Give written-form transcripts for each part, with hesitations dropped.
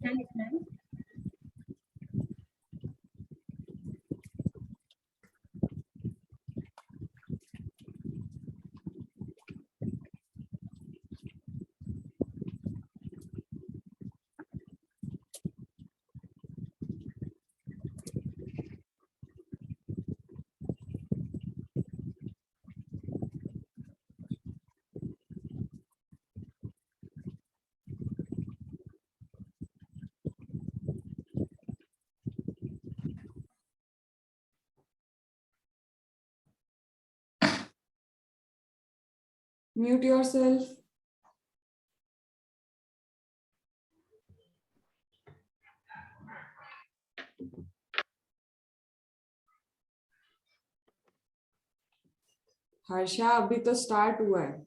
क्या लिखना है? Mute yourself. हर्षा अभी तो स्टार्ट हुआ है.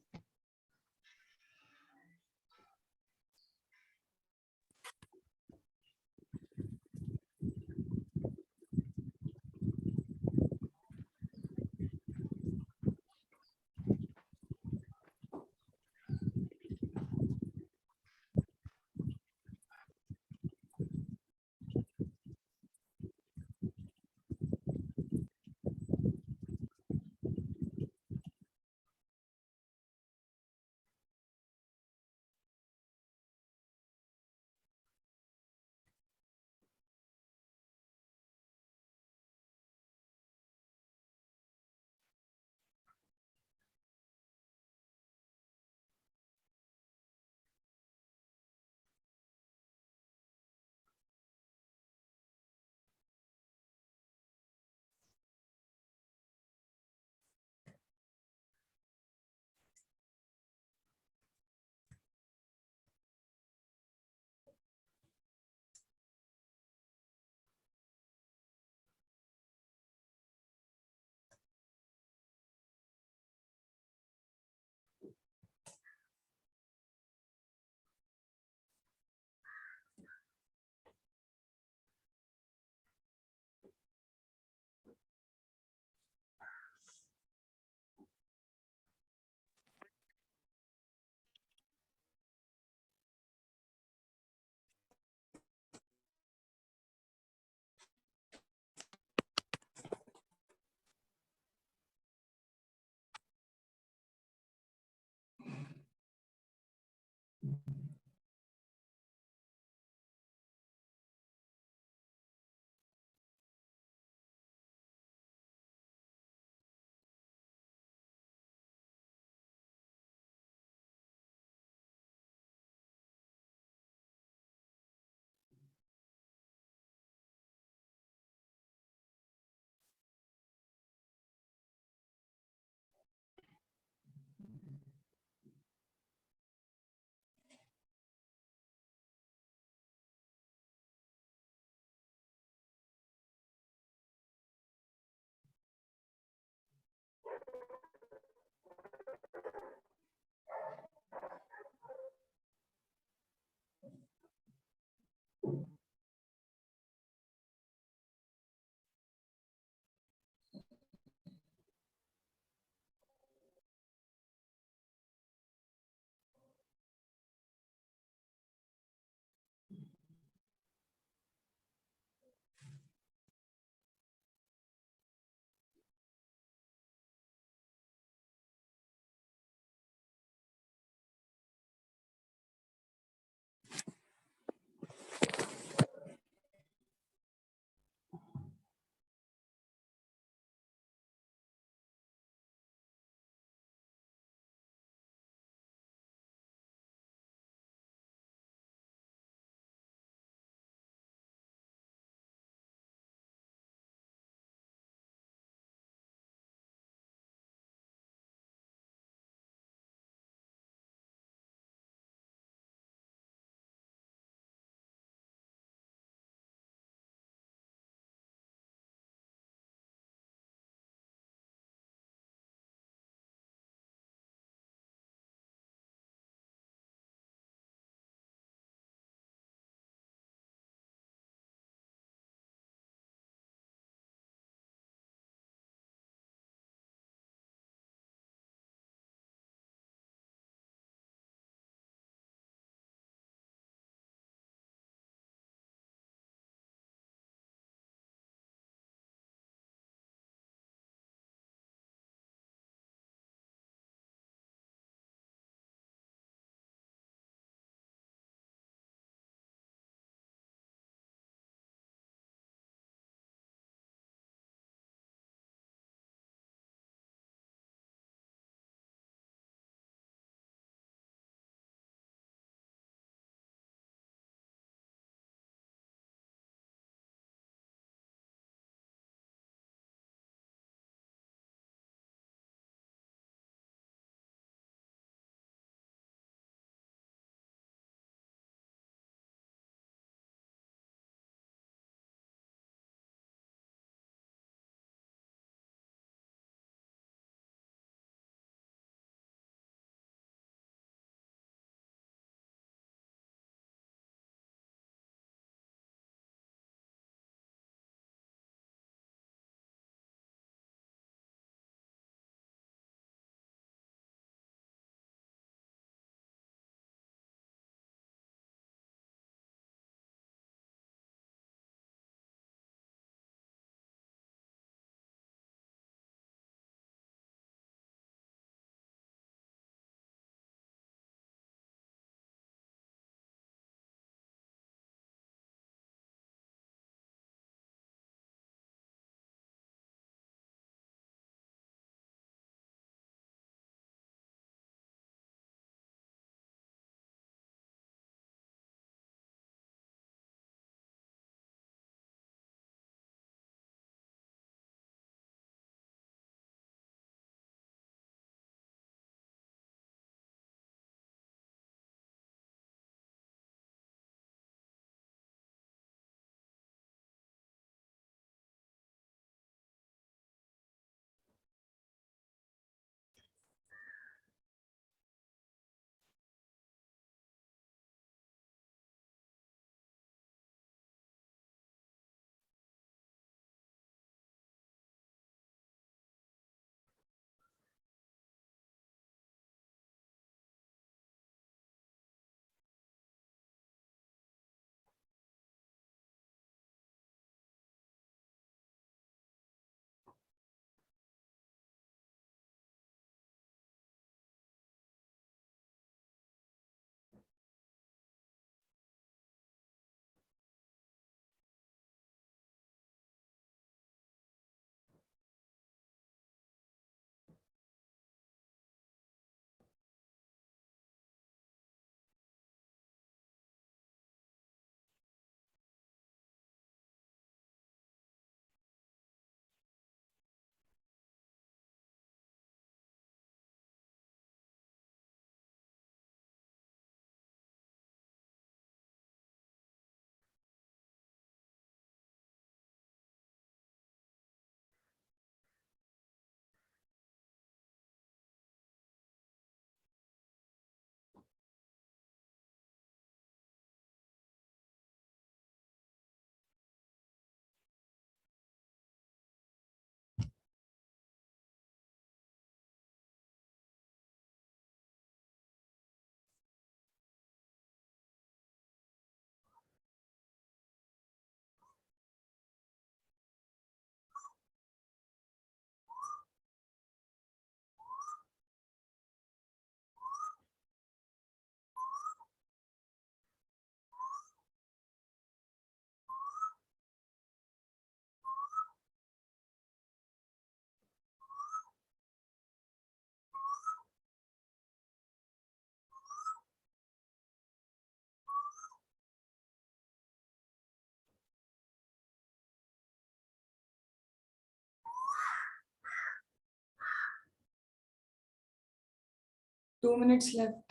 2 minutes left.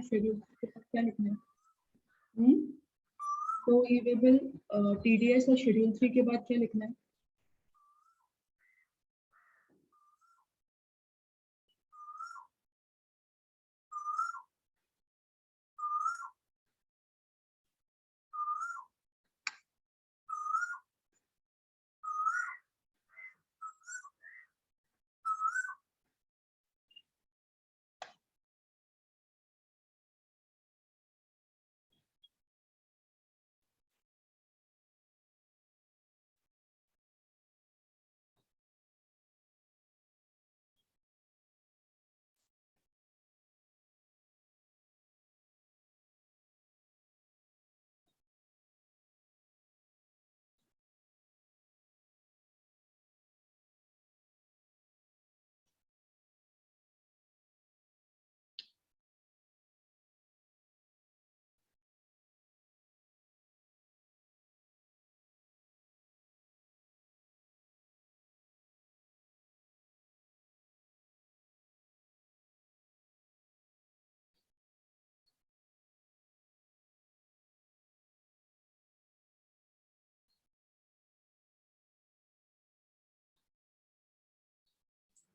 शेड्यूल क्या लिखना है? तो ईवेबल टीडीएस और शेड्यूल 3 के बाद क्या लिखना है?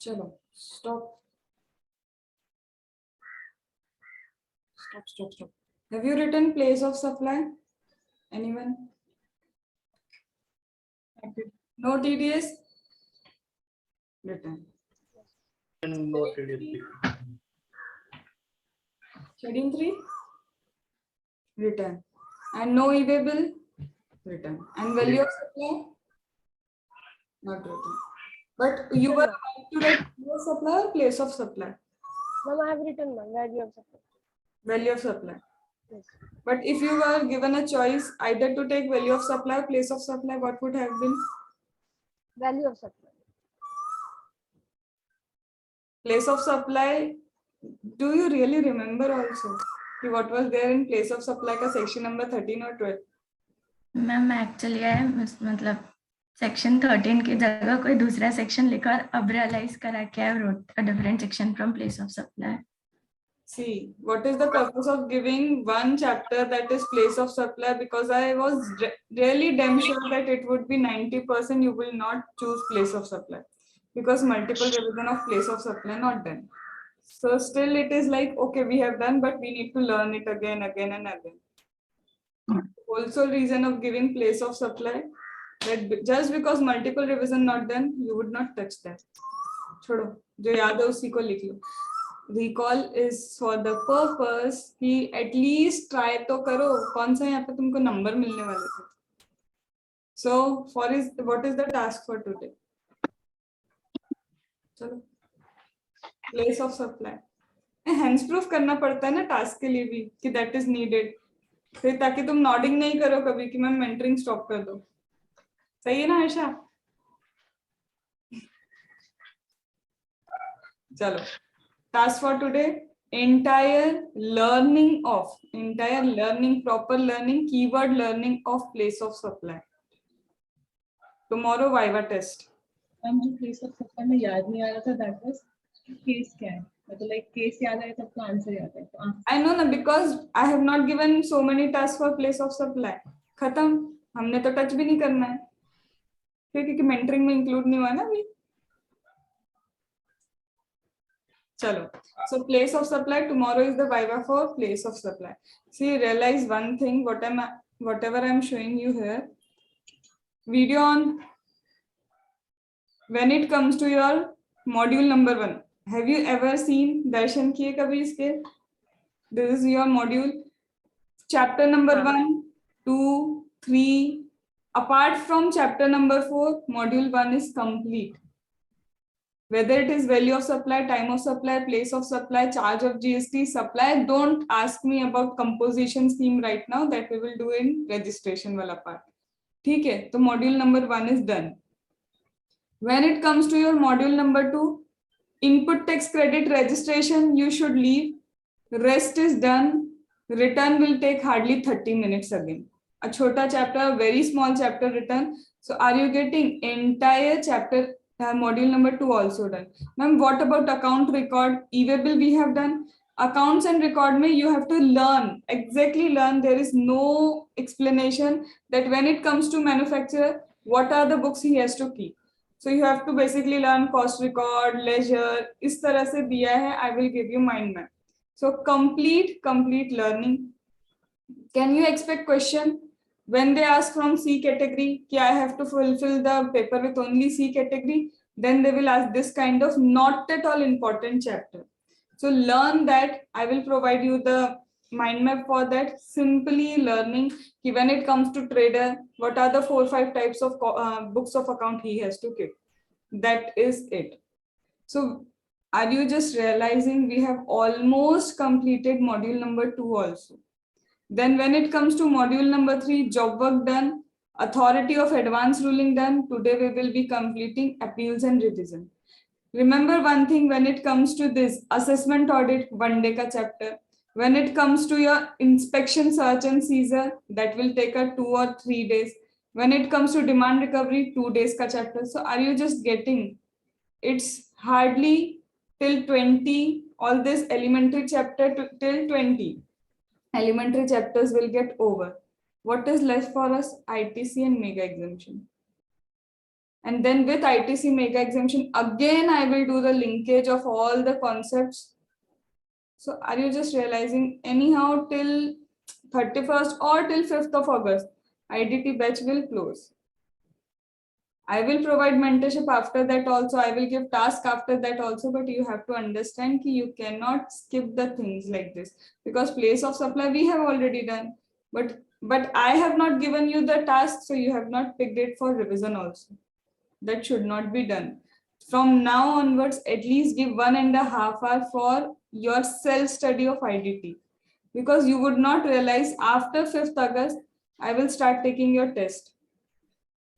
चलो stop. Stop. Have you written place of supply? Anyone? No TDS? Written. No TDS. Heading 3? Written. And no E-way written. And value of supply? Not written. But you were about to write value of supply or place of supply? Ma'am, I have written one value of supply. Value of supply. Yes. But if you were given a choice either to take value of supply or place of supply, what would have been? Value of supply. Place of supply. Do you really remember also what was there in place of supply का section number 13 or 12? Ma'am actually मतलब section 13 की जगह कोई दूसरा section लिखा और अब realise करा कि I wrote a different section from place of supply. See, what is the purpose of giving one chapter that is place of supply? Because I was really damn sure that it would be 90% you will not choose place of supply because multiple revision of place of supply not done. So still it is like, okay, we have done, but we need to learn it again. Also reason of giving place of supply, that just because multiple revision not done, you would not touch that. छोड़ो, जो याद है उसी को लिख लो. Recall is for the purpose कि at least try तो करो. कौन सा यहाँ पे तुमको नंबर मिलने वाले थे? So what is the task for today? चलो. Place of supply. Hence proof करना पड़ता है ना टास्क के लिए भी कि that is needed. फिर ताकि तुम नॉडिंग नहीं करो कभी कि मैम मेंटरिंग स्टॉप कर दो. सही है ना आयशा? चलो. Task for today, entire learning, proper learning, keyword learning of place of supply. Tomorrow Viva test. Ma'am जो प्लेस ऑफ सप्लाई में याद नहीं आ रहा था दैट वाज केस क्या है, मतलब लाइक केस याद आया तब तो आंसर याद है. तो I know ना, because I have not given so many tasks for place of supply. खत्म, हमने तो टच भी नहीं करना है क्योंकि मेंटरिंग में इंक्लूड नहीं हुआ ना अभी. चलो. So place of supply, tomorrow is the Viva for place of supply. See, realize one thing, whatever I'm showing you here, video on, when it comes to your module number 1, have you ever seen दर्शन किए कभी इसके? This is your module, chapter number 1, 2, 3. Apart from chapter number 4, module 1 is complete. Whether it is value of supply, time of supply, place of supply, charge of GST, supply, don't ask me about composition scheme right now. That we will do in registration wala part. ठीक है, तो module number 1 is done. When it comes to your module number 2, input tax credit registration, you should leave. Rest is done. Return will take hardly 30 minutes again. a chota chapter, a very small chapter written. So are you getting entire chapter module number 2 also done? Ma'am, what about account record? E-Waybill we have done. Accounts and record mein you have to learn, exactly learn. There is no explanation that when it comes to manufacturer, what are the books he has to keep. So you have to basically learn cost record, ledger, is tarah se diya hai. I will give you mind map. So complete learning. Can you expect question when they ask from C category, ki I have to fulfill the paper with only C category? Then they will ask this kind of not at all important chapter. So learn that. I will provide you the mind map for that. Simply learning ki when it comes to trader, what are the 4 or 5 types of books of account he has to keep. That is it. So are you just realizing we have almost completed module number 2 also? Then when it comes to module number 3, job work done, authority of advance ruling done. Today we will be completing appeals and revision. Remember one thing, when it comes to this assessment audit, 1 day ka chapter. When it comes to your inspection, search and seizure, that will take a 2 or 3 days. When it comes to demand recovery, 2 days ka chapter. So are you just getting? It's hardly till 20, all this elementary chapter till 20. Elementary chapters will get over. What is left for us? ITC and mega exemption. And then with ITC mega exemption, again, I will do the linkage of all the concepts. So are you just realizing anyhow till 31st or till 5th of August, IDT batch will close. I will provide mentorship after that also. I will give task after that also, but you have to understand that you cannot skip the things like this, because place of supply we have already done, but I have not given you the task, so you have not picked it for revision also. That should not be done. From now onwards, at least give 1.5 hours for your self-study of IDT, because you would not realize after 5th August, I will start taking your test.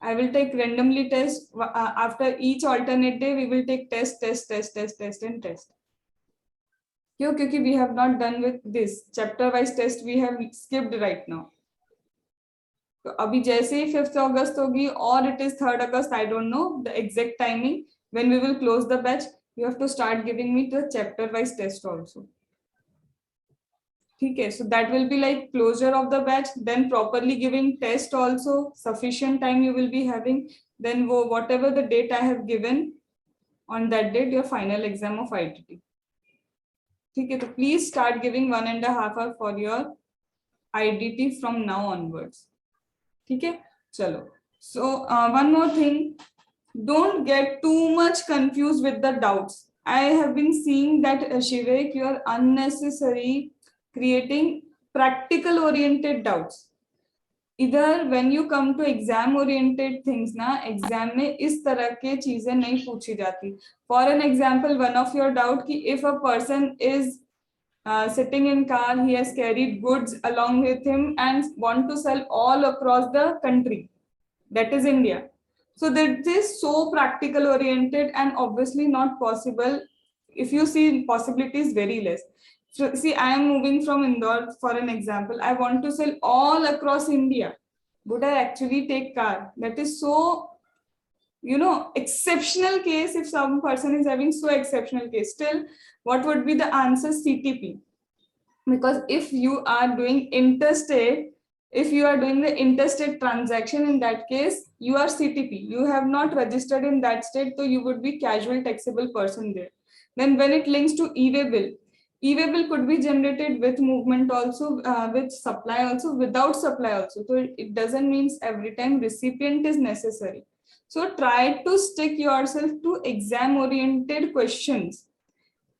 I will take randomly test. After each alternate day, we will take test and test. Because we have not done with this chapter wise test, we have skipped right now. So abhi jaise hi 5th August hogi or it is 3rd August, I don't know the exact timing when we will close the batch. You have to start giving me the chapter wise test also. Okay, so that will be like closure of the batch, then properly giving test also, sufficient time you will be having, then whatever the date I have given, on that date your final exam of ITT. Okay, so please start giving 1.5 hours for your IDT from now onwards. Okay, chalo. So one more thing, don't get too much confused with the doubts. I have been seeing that Shivek, you are unnecessary creating practical oriented doubts. Either when you come to exam oriented things na, exam में इस तरह के चीजें नहीं पूछी जाती. For an example, one of your doubt कि if a person is sitting in car, he has carried goods along with him and want to sell all across the country, that is India. So that is so practical oriented and obviously not possible. If you see, possibility is very less. So see, I am moving from Indore for an example. I want to sell all across India. Would I actually take car? That is so, exceptional case. If some person is having so exceptional case, still, what would be the answer? CTP. Because if you are doing interstate, if you are doing the interstate transaction, in that case, you are CTP. You have not registered in that state, so you would be casual taxable person there. Then when it links to e-Waybill, e-Waybill could be generated with movement also, with supply also, without supply also. So it doesn't mean every time recipient is necessary. So try to stick yourself to exam oriented questions.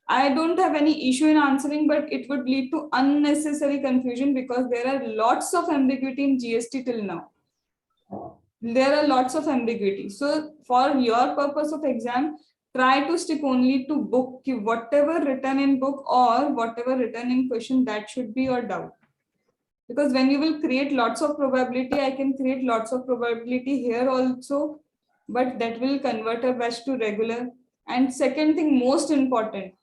I don't have any issue in answering, but it would lead to unnecessary confusion because there are lots of ambiguity in GST till now. There are lots of ambiguity. So for your purpose of exam, try to stick only to book. Whatever written in book or whatever written in question, that should be your doubt. Because when you will create lots of probability, I can create lots of probability here also, but that will convert a batch to regular. And second thing, most important,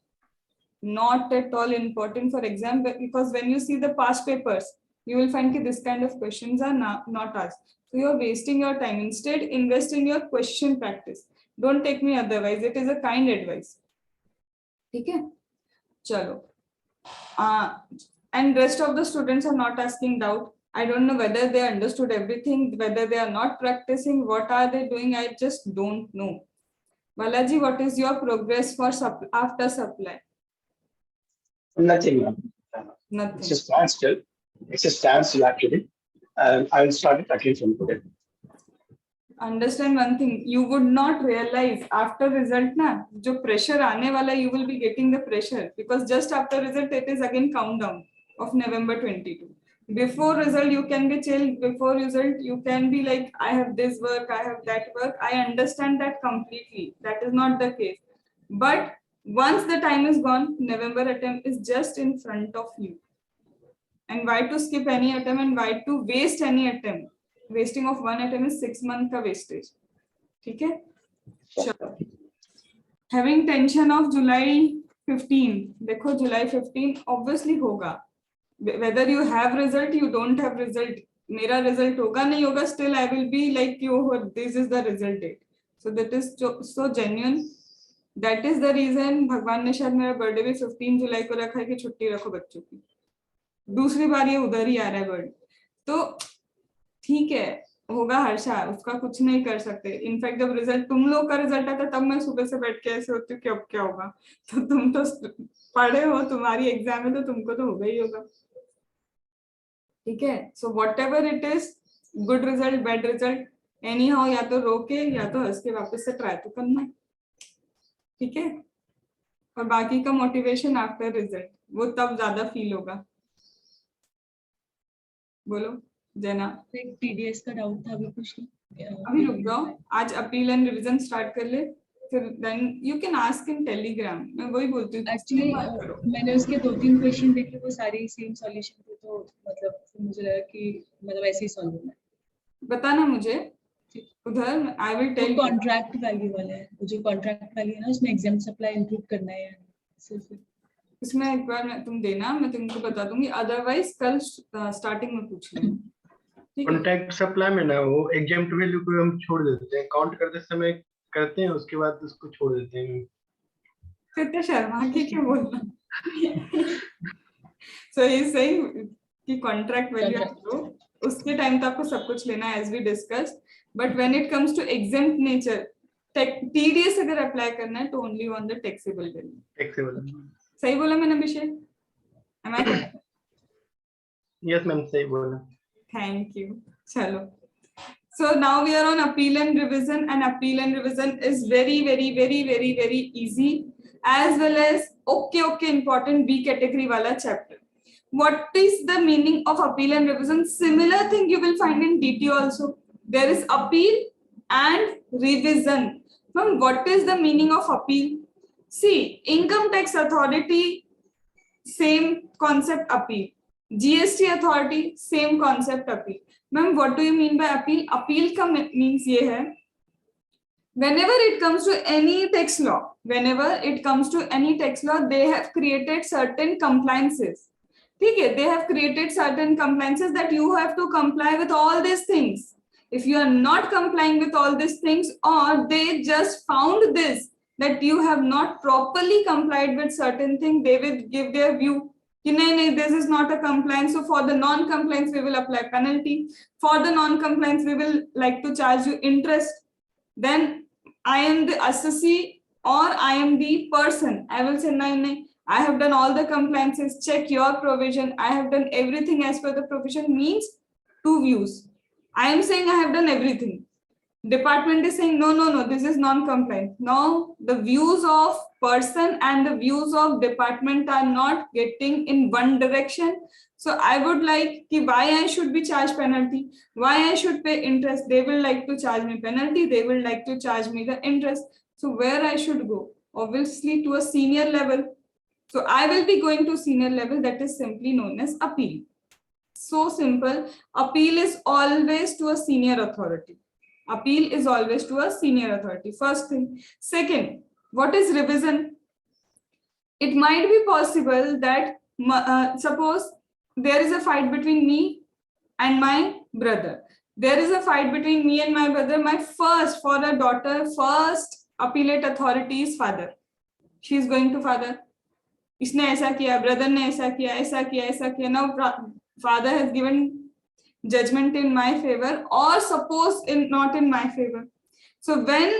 not at all important for exam, because when you see the past papers, you will find that this kind of questions are not asked. So you're wasting your time. Instead, invest in your question practice. Don't take me otherwise. It is a kind advice. Okay? Chalo. And rest of the students are not asking doubt. I don't know whether they understood everything, whether they are not practicing, what are they doing? I just don't know. Balaji, what is your progress for after supply? Nothing. Nothing. It's a standstill. It's a standstill actually. I will start it again from today. Understand one thing, you would not realize after result na, jo pressure aane wala, you will be getting the pressure because just after result it is again countdown of November 22. Before result you can be chill, before result you can be like, I have this work, I have that work. I understand that completely. That is not the case. But once the time is gone, November attempt is just in front of you. And why to skip any attempt and why to waste any attempt? Wasting of one attempt is 6 months का wastage. ठीक है? Sure. Having tension of July 15. देखो July 15 obviously होगा. Whether you have result, you don't have result. मेरा result होगा नहीं होगा, still I will be like you. This is the result date. So that is so genuine. That is the reason भगवान ने शायद मेरा birthday भी 15 जुलाई को रखा है कि छुट्टी रखो बच्चों की. दूसरी बार ये उधर ही आ रहा है बर्ड. तो ठीक है, होगा हर्षा, उसका कुछ नहीं कर सकते. इनफैक्ट जब रिजल्ट तुम लोग का रिजल्ट आता तब मैं सुबह से बैठ के ऐसे होती हूँ कि अब क्या होगा. तो तुम तो पढ़े हो, तुम्हारी एग्जाम है तो तुमको तो होगा ही होगा. ठीक है. So what ever it is, good result bad result, any how या तो रो के या तो हंस के वापस से ट्राई तो करना. ठीक है. और बाकी का मोटिवेशन आफ्टर रिजल्ट वो तब ज्यादा फील होगा. बोलो जना. टीडीएस का डाउट था, अभी कुछ अभी रुक जाओ, आज अपील एंड रिवीजन स्टार्ट कर ले, फिर then you can ask in Telegram. मैं वही बोलती हूँ एक्चुअली मैंने उसके 2-3 क्वेश्चन देखे, वो सारे सेम सॉल्यूशन थे, तो मतलब मुझे लगा कि मतलब ऐसे ही सॉल्व होना है. बताना मुझे उधर. I will tell. Contract value वाला है, जो कॉन्ट्रैक्ट वैल्यू है ना, उसमें एग्जाम सप्लाई इंक्लूड करना है सिर्फ. इसमें एक बार तुम देना, मैं तुमको बता दूंगी. अदरवाइज कल स्टार्टिंग में पूछ लेना. कॉन्ट्रैक्ट सप्लाई में ना वो एग्जाम वैल्यू को हम छोड़ देते हैं, काउंट करते समय करते हैं, उसके बाद उसको छोड़ देते हैं. कितने शर्मा के क्या बोलना. सो ही सेइंग कि कॉन्ट्रैक्ट वैल्यू लो, उसके टाइम तो आपको सब कुछ लेना है as we discussed. But when it comes to exempt nature, TDS अगर अप्लाई करना है तो only on the taxable value. Taxable. सही बोला मैंने Abhishek? Am I correct? Yes ma'am, सही बोला. Thank you. Chalo. So now we are on appeal and revision, and appeal and revision is very easy, as well as okay important B category wala chapter. What is the meaning of appeal and revision? Similar thing you will find in DT also. There is appeal and revision. Ma'am, what is the meaning of appeal? See, income tax authority, same concept appeal. GST authority, same concept appeal. Ma'am, what do you mean by appeal? Appeal का means ये है, whenever it comes to any tax law, they have created certain compliances. ठीक है, they have created certain compliances that you have to comply with all these things. If you are not complying with all these things, or they just found this that you have not properly complied with certain thing, they will give their view. This is not a compliance. So for the non-compliance, we will apply penalty. For the non-compliance, we will like to charge you interest. Then I am the assessee or I am the person. I will say, no, I have done all the compliances. Check your provision. I have done everything as per the provision. Means two views. I am saying I have done everything. Department is saying, no, this is non-compliant. Now the views of person and the views of department are not getting in one direction. So I would like why I should be charged penalty, why I should pay interest. They will like to charge me penalty, they will like to charge me the interest. So where I should go? Obviously to a senior level. So I will be going to senior level, that is simply known as appeal. So simple. Appeal is always to a senior authority. Appeal is always to a senior authority. First thing. Second, what is revision? It might be possible that suppose there is a fight between me and my brother. There is a fight between me and my brother. My first, for a daughter, first appellate authority is father. She is going to father. इसने ऐसा किया, brother ने ऐसा किया, ऐसा किया, ऐसा किया. Now father has given judgment in my favor, or suppose not in my favor. So when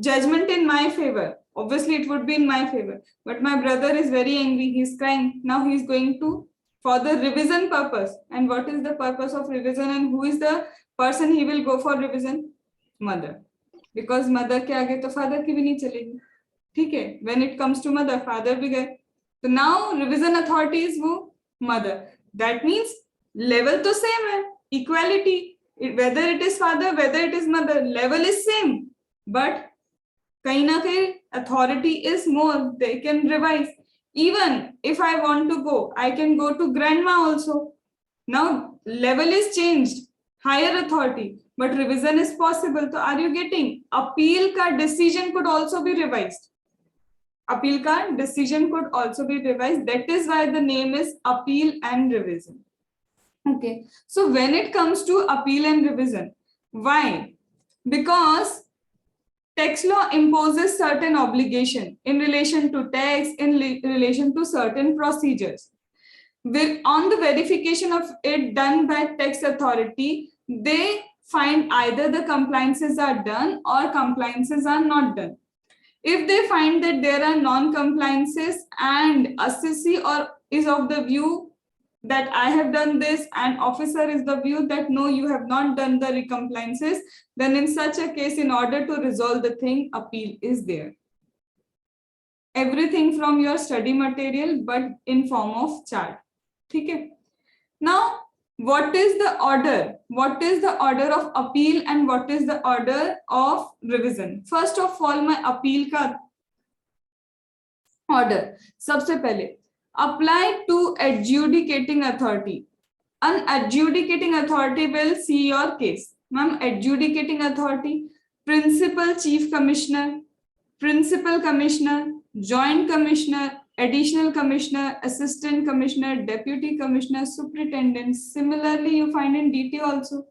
judgment in my favor, obviously it would be in my favor, but my brother is very angry, he's crying. Now he's going to, for the revision purpose. And what is the purpose of revision, and who is the person he will go for revision? Mother. Because mother के आगे तो father की भी नहीं चलेगी. ठीक है? When it comes to mother, father भी गए. So now revision authority is who? Mother. That means level तो same है. Equality. Whether it is father, whether it is mother, level is same. But कहीं ना कहीं authority is more. They can revise. Even if I want to go, I can go to grandma also. Now level is changed. Higher authority. But revision is possible. So are you getting? Appeal ka decision could also be revised. Appeal ka decision could also be revised. That is why the name is appeal and revision. Okay. So when it comes to appeal and revision, why? Because tax law imposes certain obligation in relation to tax, in relation to certain procedures. On the verification of it done by tax authority, they find either the compliances are done or compliances are not done. If they find that there are non-compliances and assessee or is of the view that I have done this and officer is the view that no, you have not done the compliances, then in such a case, in order to resolve the thing, appeal is there. Everything from your study material, but in form of chart. Okay. Now, what is the order? What is the order of appeal and what is the order of revision? First of all, my appeal का order. सबसे पहले, apply to adjudicating authority. An adjudicating authority will see your case. Ma'am, adjudicating authority, principal chief commissioner, principal commissioner, joint commissioner, additional commissioner, assistant commissioner, deputy commissioner, superintendent. Similarly, you find in DT also.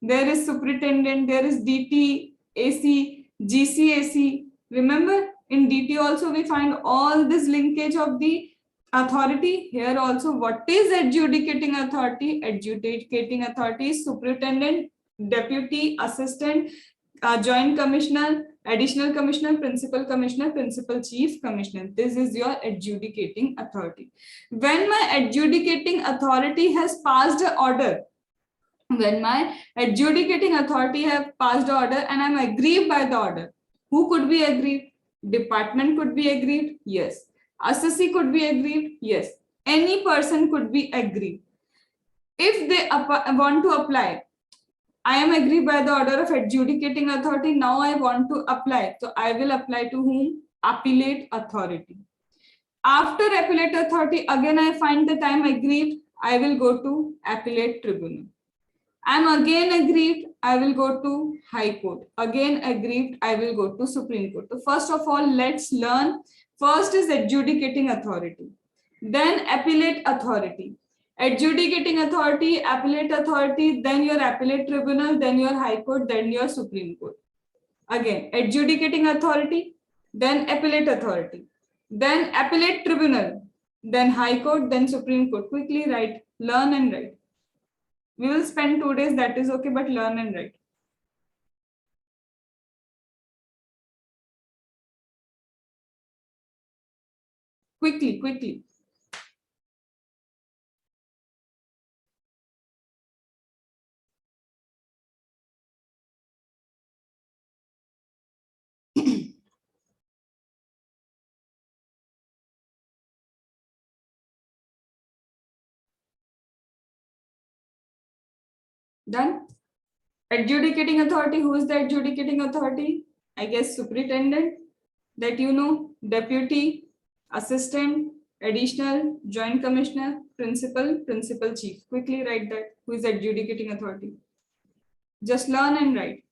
There is superintendent, there is DT, AC, GCAC. Remember, in DT also we find all this linkage of the authority. Here also, what is adjudicating authority? Adjudicating authority is superintendent, deputy, assistant, joint commissioner, additional commissioner, principal chief commissioner. This is your adjudicating authority. When my adjudicating authority has passed an order, when my adjudicating authority have passed order and I'm aggrieved by the order, who could be aggrieved? Department could be aggrieved? Yes. Assessee could be aggrieved? Yes. Any person could be aggrieved. If they want to apply, I am aggrieved by the order of adjudicating authority. Now I want to apply. So I will apply to whom? Appellate authority. After appellate authority, again I find that I am aggrieved. I will go to appellate tribunal. I am again aggrieved. I will go to High Court. Again aggrieved. I will go to Supreme Court. So first of all, let's learn. First is adjudicating authority. Then appellate authority. Adjudicating authority, appellate authority, then your appellate tribunal, then your High Court, then your Supreme Court. Again, adjudicating authority, then appellate authority, then appellate tribunal, then High Court, then Supreme Court. Quickly write, learn and write. We will spend 2 days, that is okay, but learn and write. Quickly, quickly. Done. Adjudicating authority. Who is the adjudicating authority? I guess superintendent, that you know, deputy, assistant, additional, joint commissioner, principal chief. Quickly write that. Who is adjudicating authority? Just learn and write.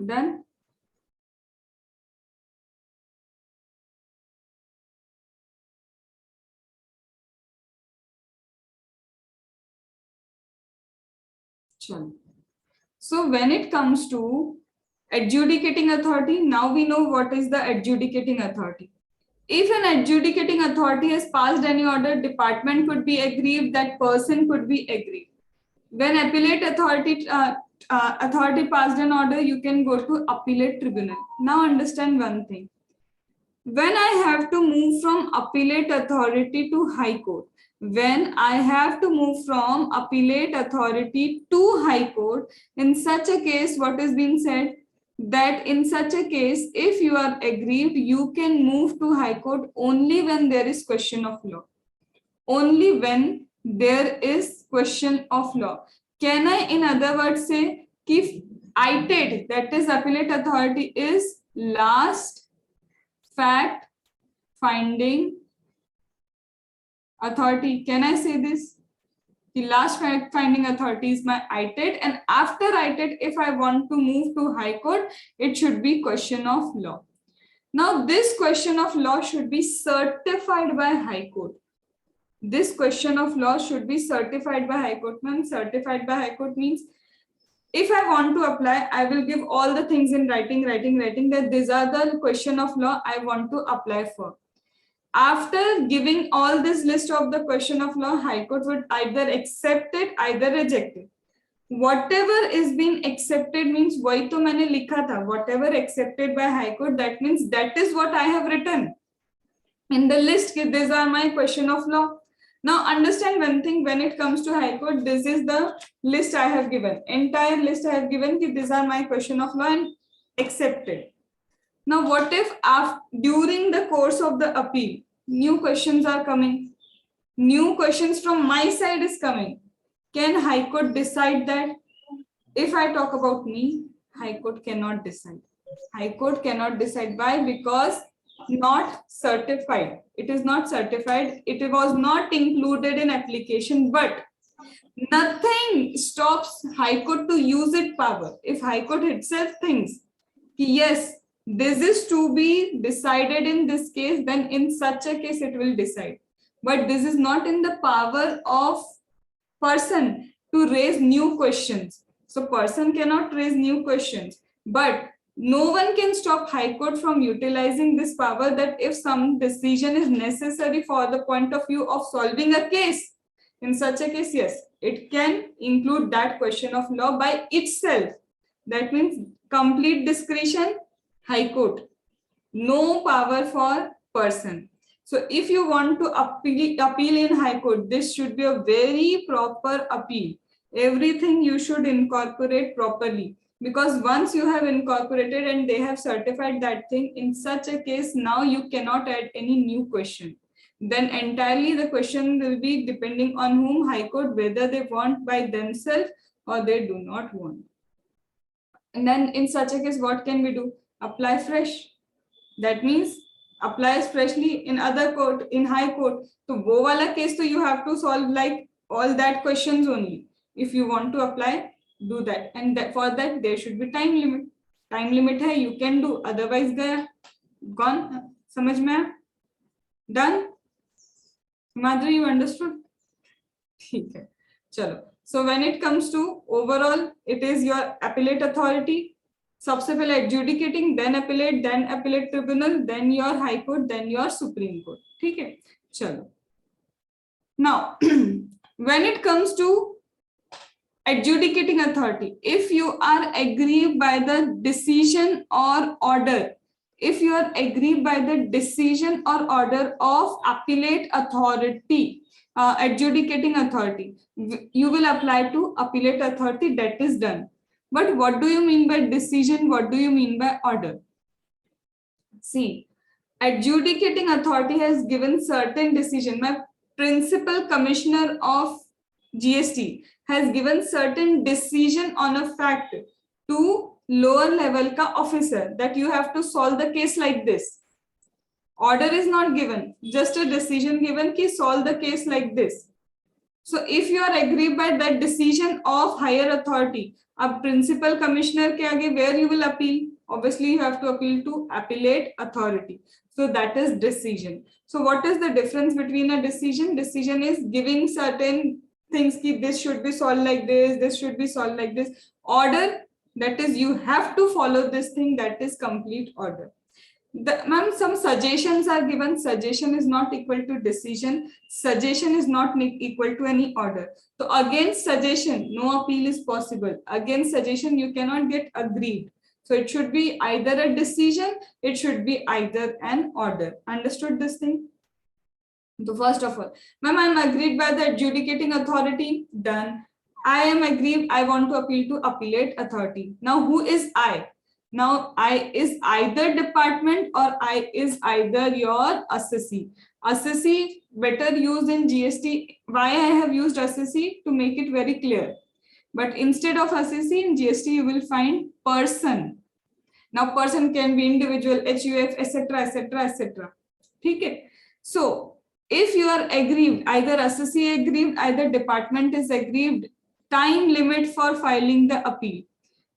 Done? Chalo. So when it comes to adjudicating authority, now we know what is the adjudicating authority. If an adjudicating authority has passed any order, department could be aggrieved, that person could be aggrieved. When appellate authority passed an order, you can go to appellate tribunal. Now understand one thing. When I have to move from appellate authority to high court, when I have to move from appellate authority to high court, in such a case, what is being said? That in such a case, if you are aggrieved, you can move to high court only when there is question of law. Only when there is question of law. Can I, in other words, say, if ITAD, that is appellate authority, is last fact finding authority? Can I say this? The last fact finding authority is my ITAD, and after ITAD, if I want to move to high court, it should be question of law. Now, this question of law should be certified by high court. This question of law should be certified by high court. Ma'am, certified by high court means if I want to apply, I will give all the things in writing that these are the question of law I want to apply for. After giving all this list of the question of law, high court would either accept it, either reject it. Whatever is being accepted means वही तो मैंने लिखा था. Whatever accepted by high court, that means that is what I have written in the list. These are my question of law. Now understand one thing, when it comes to high court, this is the list I have given. Entire list I have given. These are my question of law and accepted. Now what if during the course of the appeal, new questions are coming? New questions from my side is coming. Can high court decide that? If I talk about me, high court cannot decide. High court cannot decide. Why? Because not certified. It is not certified. It was not included in application, but nothing stops high court to use its power. If high court itself thinks, yes, this is to be decided in this case, then in such a case it will decide. But this is not in the power of person to raise new questions. So person cannot raise new questions, but no one can stop high court from utilizing this power, that if some decision is necessary for the point of view of solving a case, in such a case, yes, it can include that question of law by itself. That means complete discretion, high court, no power for person. So if you want to appeal in high court, this should be a very proper appeal. Everything you should incorporate properly, because once you have incorporated and they have certified that thing, in such a case, now you cannot add any new question. Then entirely the question will be depending on whom, high court, whether they want by themselves or they do not want. And then in such a case, what can we do? Apply fresh. That means applies freshly in other court, in high court. So wo wala case, so you have to solve like all that questions only. If you want to apply, do that. And that, for that there should be time limit. Time limit hai, you can do, otherwise gaya, gone. Samajh mein aaya? Done? Madhuri, you understood? ठीक है, चलो. So when it comes to overall, it is your appellate authority. सबसे पहले adjudicating, then appellate tribunal, then your high court, then your supreme court. ठीक है, चलो. Now, when it comes to adjudicating authority, if you are aggrieved by the decision or order, if you are aggrieved by the decision or order of appellate authority, adjudicating authority, you will apply to appellate authority. That is done. But what do you mean by decision? What do you mean by order? See, adjudicating authority has given certain decision. My principal commissioner of GST has given certain decision on a fact to lower level ka officer that you have to solve the case like this. Order is not given, just a decision given ki solve the case like this. So if you are aggrieved by that decision of higher authority, अब principal commissioner के आगे where you will appeal? Obviously you have to appeal to appellate authority. So that is decision. So what is the difference between a decision? Decision is giving certain things ki this should be solved like this should be solved like this. Order, that is you have to follow this thing, that is complete order. Ma'am, some suggestions are given. Suggestion is not equal to decision. Suggestion is not equal to any order. So against suggestion, no appeal is possible. Against suggestion, you cannot get agreed. So it should be either a decision, it should be either an order. Understood this thing? So first of all, ma'am, I am agreed by the adjudicating authority. Done. I am aggrieved. I want to appeal to appellate authority. Now, who is I? Now, I is either department or I is either your assessee. Assessee better used in GST. Why I have used assessee? To make it very clear. But instead of assessee in GST, you will find person. Now, person can be individual, HUF, etc., etc., etc. Okay. So, if you are aggrieved, either assessee aggrieved, either department is aggrieved, time limit for filing the appeal.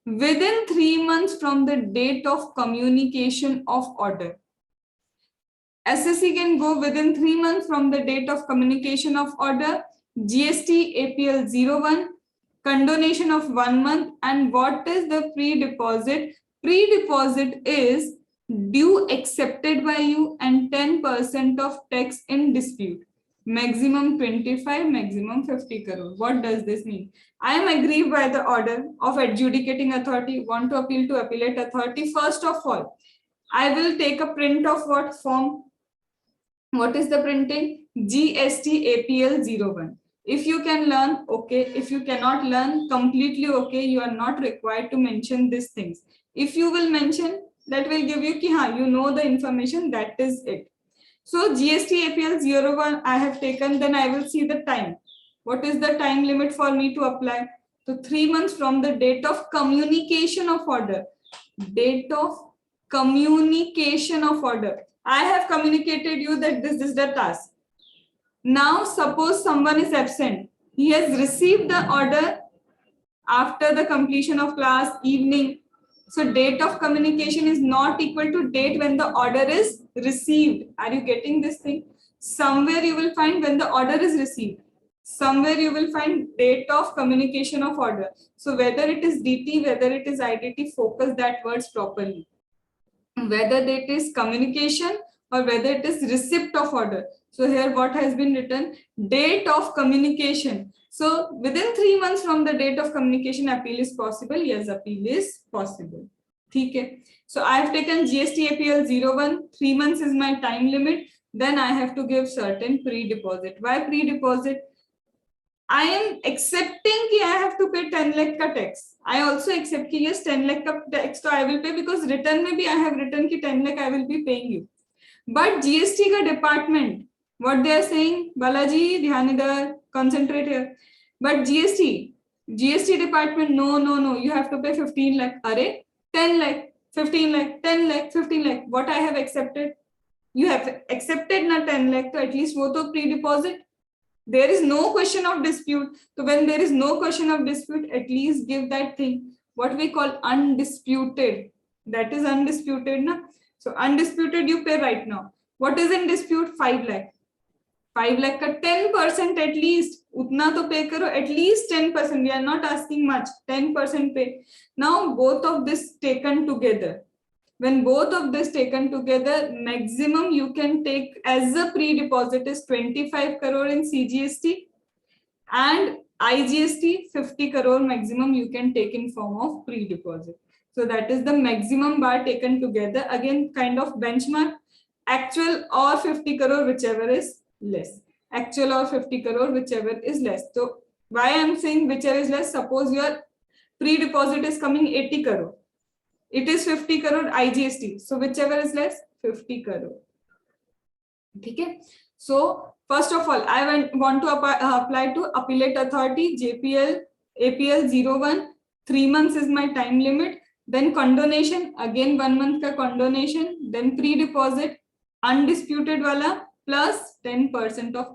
Within 3 months from the date of communication of order. SSC can go within 3 months from the date of communication of order. GST APL 01, condonation of 1 month. And what is the pre-deposit? Pre-deposit is due accepted by you and 10% of tax in dispute. Maximum 25, maximum 50 crore. What does this mean? I am aggrieved by the order of adjudicating authority, want to appeal to appellate authority. First of all, I will take a print of what form? What is the printing? GST APL 01. If you can learn, okay. If you cannot learn, completely okay. You are not required to mention these things. If you will mention, that will give you ki, you know the information, that is it. So GST APL 01 I have taken, then I will see the time. What is the time limit for me to apply? So 3 months from the date of communication of order. Date of communication of order. I have communicated you that this is the task. Now suppose someone is absent. He has received the order after the completion of class, evening. So date of communication is not equal to date when the order is received. Are you getting this thing? Somewhere you will find when the order is received. Somewhere you will find date of communication of order. So whether it is DT, whether it is IDT, focus that words properly. Whether it is communication or whether it is receipt of order. So here what has been written? Date of communication. So within 3 months from the date of communication, appeal is possible. Yes, appeal is possible. Okay. So I have taken GST APL 01. 3 months is my time limit. Then I have to give certain pre-deposit. Why pre-deposit? I am accepting that I have to pay 10 lakh ka tax. I also accept that yes, 10 lakh ka tax so I will pay, because return maybe I have written that 10 lakh I will be paying you. But GST ka department, what they are saying, Balaji, dhyan idhar, concentrate here. But GST department, no, you have to pay 15 lakh. Arre, 10 lakh, 15 lakh, 10 lakh, 15 lakh. What I have accepted? You have accepted na 10 lakh, so at least wo to pre-deposit. There is no question of dispute. So when there is no question of dispute, at least give that thing, what we call undisputed. That is undisputed, na? So undisputed you pay right now. What is in dispute? 5 lakh. 5 lakh ka 10% at least. Utna to pay karo, at least 10%. We are not asking much. 10% pay. Now both of this taken together. When both of this taken together, maximum you can take as a pre-deposit is 25 crore in CGST and IGST 50 crore maximum you can take in form of pre-deposit. So that is the maximum bar taken together. Again, kind of benchmark, actual or 50 crore, whichever is less. Actual or 50 crore, whichever is less. So why I am saying whichever is less, suppose your pre-deposit is coming 80 crore. It is 50 crore IGST. So whichever is less, 50 crore. Okay. So first of all, I want to apply to appellate authority, APL 01. 3 months is my time limit. Then condonation, again 1 month ka condonation. Then pre-deposit, undisputed wala plus 10% of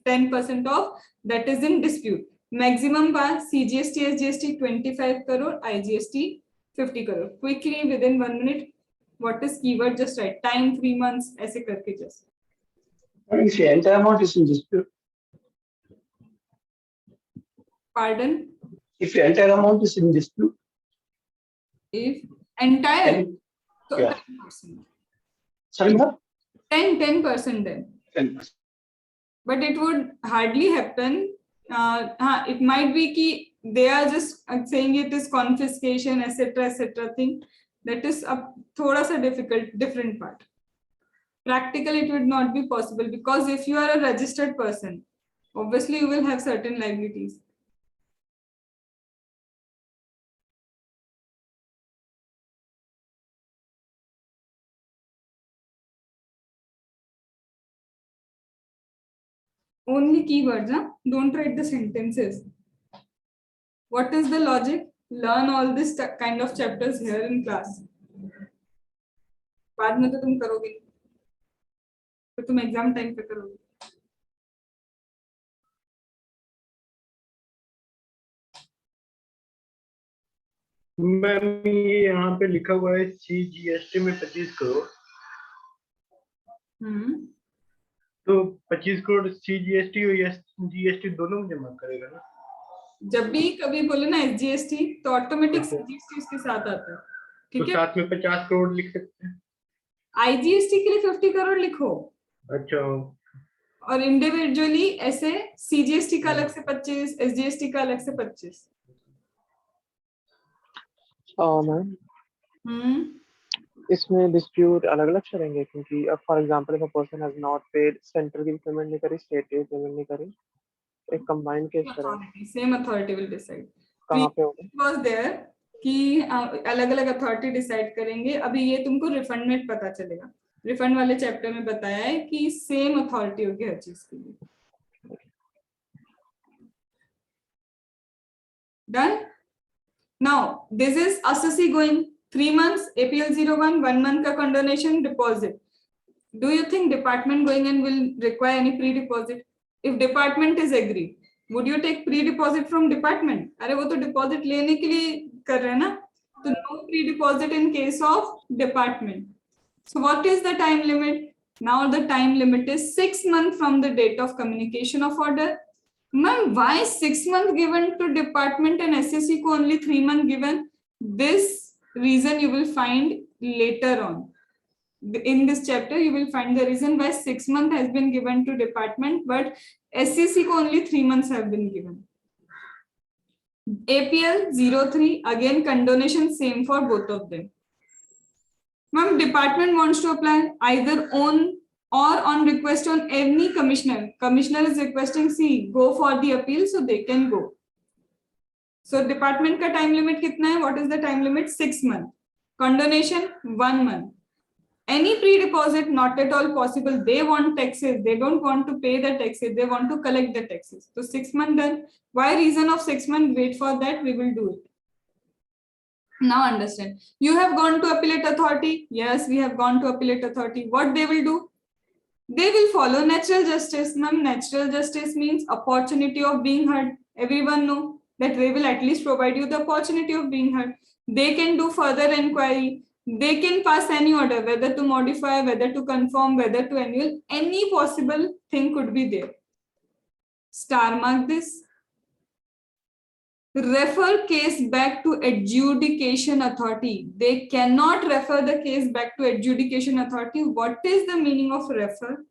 10% of that is in dispute. Maximum bar CGST SGST 25 crore, IGST 50 crore. Quickly within 1 minute, what is keyword? Just write time 3 months ऐसे करके just. If the entire amount is in dispute, Pardon? if the entire amount is in dispute, If entire, then, so yeah. 10%. sorry, ma'am? 10% then. 10%. But it would hardly happen. It might be कि they are just saying it is confiscation, etc. thing. That is a thoda sa different part. Practically, it would not be possible because if you are a registered person, obviously you will have certain liabilities. Only keywords, huh? Don't write the sentences. What is the logic? Learn all this kind of chapters here in class. बाद में तो तुम करोगे, तो तुम exam time पे करोगे. Ma'am ये यहाँ पे लिखा हुआ है CGST में 25 करोड़, तो 25 करोड़ CGST और GST दोनों में जमा करेगा ना? जब भी कभी बोले ना SGST तो ऑटोमेटिक अच्छा। CGST उसके साथ आता है. तो ठीक है. साथ में 50 करोड़ लिख सकते हैं. IGST के लिए 50 करोड़ लिखो अच्छा, और इंडिविजुअली ऐसे CGST का अलग से 25, SGST का अलग से 25. मैम इसमें डिस्प्यूट अलग अलग चलेंगे क्योंकि अब for example if a person has not paid, central की पेमेंट नहीं करी, स्टेट की पेमेंट नहीं करी, एक कंबाइंड केस करें. Same authority will decide. कहाँ पे होगा? वाज देयर कि अलग अलग अथॉरिटी डिसाइड करेंगे. अभी ये तुमको रिफंड में पता चलेगा. रिफंड वाले चैप्टर में बताया है कि सेम अथॉरिटी होगी हर चीज के लिए. Done. Now this is assessee going 3 months APL 01, 1 month का condonation deposit. Do you think department going and will require any pre-deposit? If department is agree, would you take pre-deposit from department? अरे वो तो deposit लेने के लिए कर रहे हैं ना, तो no pre-deposit in case of department. So what is the time limit? Now the time limit is 6 months from the date of communication of order. Ma'am, why 6 months given to department and SSC को only 3 months given? This reason you will find later on. In this chapter, you will find the reason why 6 months has been given to department, but SCC को only 3 months have been given. APL 03, again condonation same for both of them. Ma'am, department wants to apply either on or on request on any commissioner. Commissioner is requesting, see, go for the appeal, so they can go. So department का time limit कितना है? What is the time limit? 6 months. Condonation 1 month. Any pre-deposit not at all possible. They want taxes. They don't want to pay the taxes. They want to collect the taxes. So 6 months done. Why reason of 6 months? Wait for that. We will do it. Now understand. You have gone to appellate authority. Yes, we have gone to appellate authority. What they will do? They will follow natural justice. Ma'am, natural justice means opportunity of being heard. Everyone know that they will at least provide you the opportunity of being heard. They can do further inquiry. They can pass any order, whether to modify, whether to confirm, whether to annul. Any possible thing could be there. Star mark this. Refer case back to adjudication authority. They cannot refer the case back to adjudication authority. What is the meaning of refer?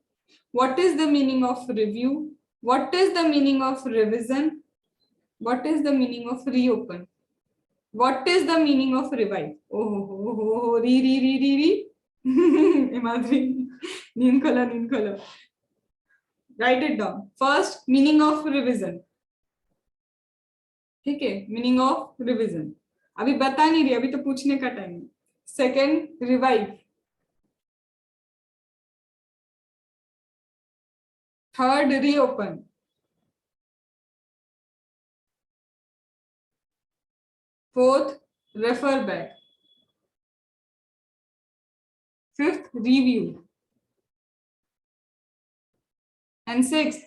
What is the meaning of review? What is the meaning of revision? What is the meaning of reopen? What is the meaning of revive? Oh, re. Imadri, नींद खोलो. Write it down. First, meaning of revision. ठीक है, meaning of revision अभी बता नहीं रही, अभी तो पूछने का टाइम है. Second, revive. Third, reopen. Fourth, refer back. Fifth, review. And sixth,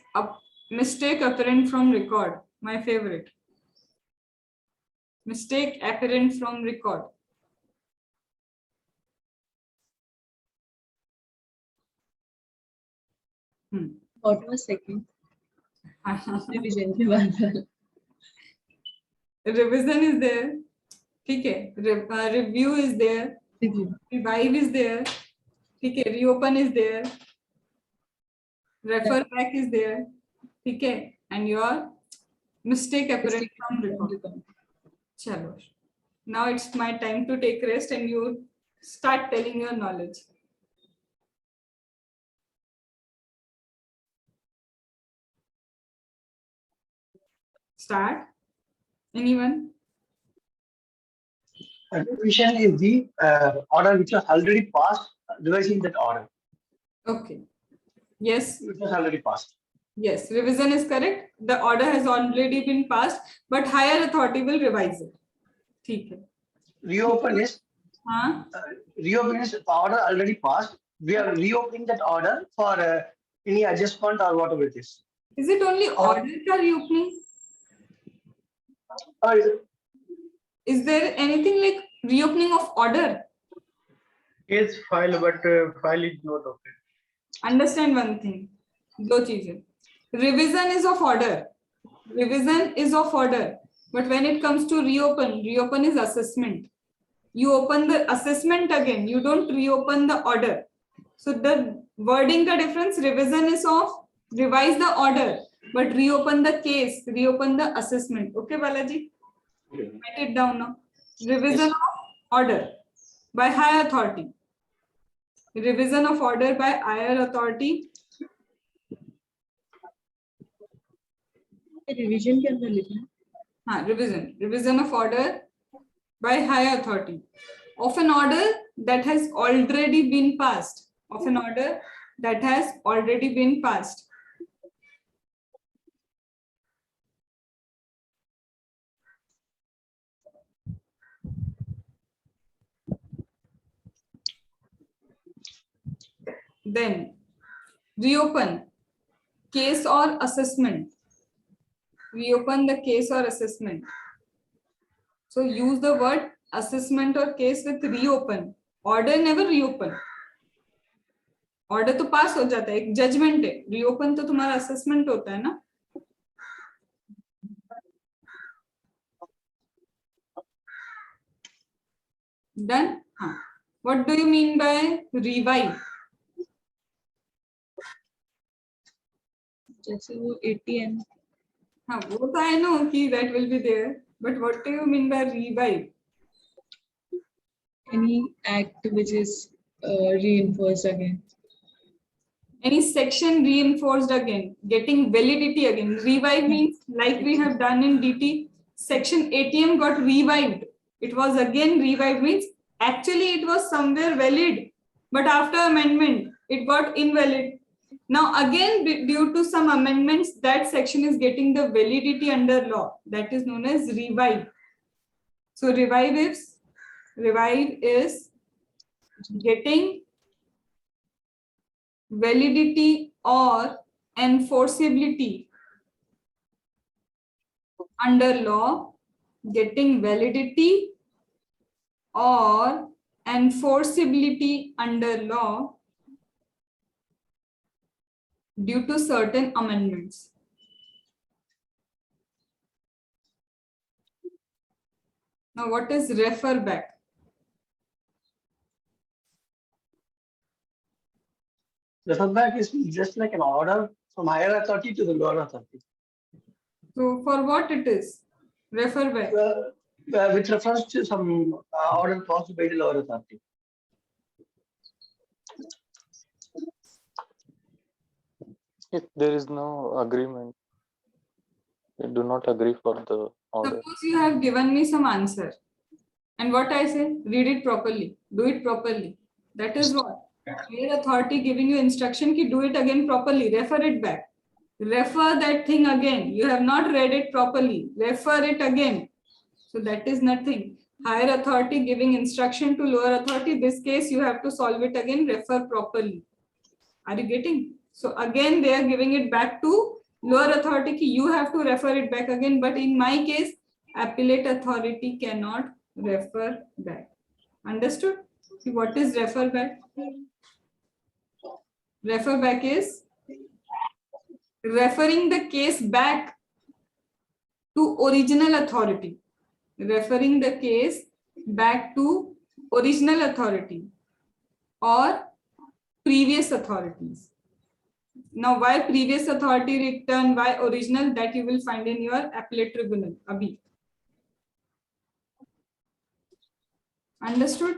Mistake apparent from record. My favorite. Mistake apparent from record. What was second? Revision के बाद वाला. Revision is there. ठीक है. Review is there. Review. Revive is there. ठीक है. Reopen is there. Refer back is there. ठीक है. And your mistake apparent from record. Chalo. Now it's my time to take rest and you start telling your knowledge. Start. Anyone? Revision is the order which was already passed, revising that order. Okay. Yes. It was already passed. Yes. Revision is correct. The order has already been passed, but higher authority will revise it. ठीक है. Reopen is हाँ. reopen is the order already passed. We are reopening that order for any adjustment or whatever it is. Is it only order का reopening? Or Is there anything like reopening of order? Case file, but file is not open. Understand one thing. दो चीजें. Revision is of order. Revision is of order. But when it comes to reopen, reopen is assessment. You open the assessment again. You don't reopen the order. So the wording ka difference, revision is of revise the order, but reopen the case, reopen the assessment. Okay, Balaji? Write it down now. Revision of order by higher authority. Revision of order by higher authority. Revision के अंदर लिखना. हाँ, revision of order by higher authority of an order that has already been passed. Of an order that has already been passed. Then reopen case or assessment. Reopen the case or assessment. So use the word assessment or case with reopen. Order never reopen. Order तो पास हो जाता है, एक judgement है. Reopen तो तुम्हारा assessment होता है ना. Done? हाँ. What do you mean by revive? जैसे वो ATM. हाँ, वो तो I know कि that will be there. But what do you mean by revive? Any act which is reinforced again. Any section reinforced again, getting validity again. Revive means like we have done in DT, section ATM got revived. It was again revived means actually it was somewhere valid, but after amendment, it got invalid. Now again, due to some amendments, that section is getting the validity under law. That is known as revive. So revive is getting validity or enforceability under law, getting validity or enforceability under law due to certain amendments. Now what is refer back? refer back is just like an order from higher authority to the lower authority. So for what it is? Refer back. Which refers to some order passed by the lower authority. If there is no agreement, we do not agree for the order. Suppose you have given me some answer. And what I say? Read it properly. Do it properly. That is what? Higher authority giving you instruction ki do it again properly. Refer it back. Refer that thing again. You have not read it properly. Refer it again. So that is nothing. Higher authority giving instruction to lower authority. This case you have to solve it again. Refer properly. Are you getting? So again they are giving it back to lower authority ki you have to refer it back again, but in my case appellate authority cannot refer back. Understood? See, what is refer back? Refer back is referring the case back to original authority. Referring the case back to original authority or previous authorities. Now, why previous authority written, why original, that you will find in your appellate tribunal. Abhi. Understood?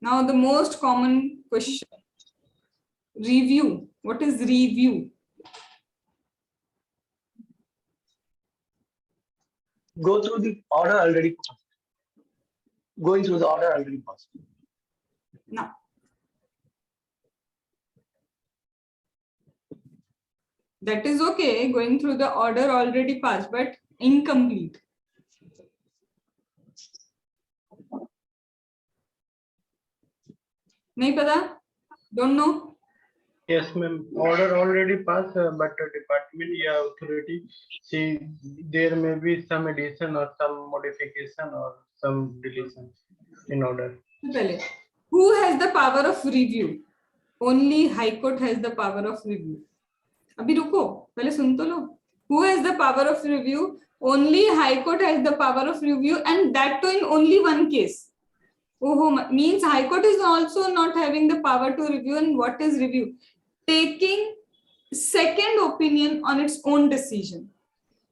Now, the most common question. Review. What is review? Go through the order already passed. Going through the order already passed. Now, that is okay, going through the order already passed, but incomplete. Nahi pata? Don't know? Yes, ma'am. Order already passed, but the department or authority, see, there may be some addition or some modification or some deletion in order. Who has the power of review? Only High Court has the power of review. Abhi ruko, pehle sun to lo. Who has the power of review? Only High Court has the power of review, and that too in only one case. Oh, means High Court is also not having the power to review. And what is review? Taking second opinion on its own decision.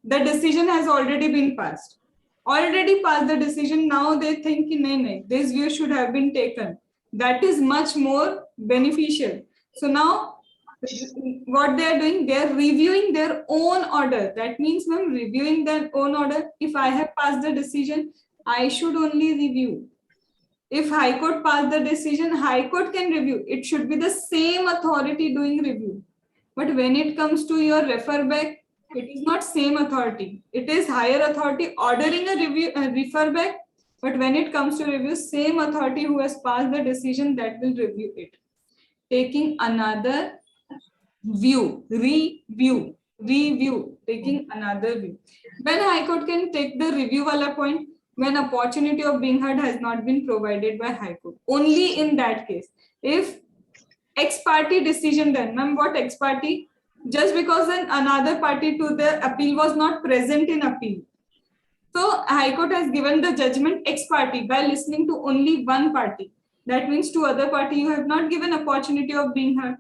The decision has already been passed. Already passed the decision. Now they think, nahi, this view should have been taken. That is much more beneficial. So now what they are doing, they are reviewing their own order. That means when reviewing their own order, if I have passed the decision, I should only review. If High Court passed the decision, High Court can review. It should be the same authority doing review. But when it comes to your refer back, it is not same authority. It is higher authority ordering a review, refer back. But when it comes to review, same authority who has passed the decision that will review it. Taking another view, review, taking another view. When High Court can take the review wala point, when opportunity of being heard has not been provided by High Court. Only in that case. If ex parte decision done, ma'am, what ex parte? Just because another party to the appeal was not present in appeal. So High Court has given the judgment ex parte by listening to only one party. That means to other party you have not given opportunity of being heard.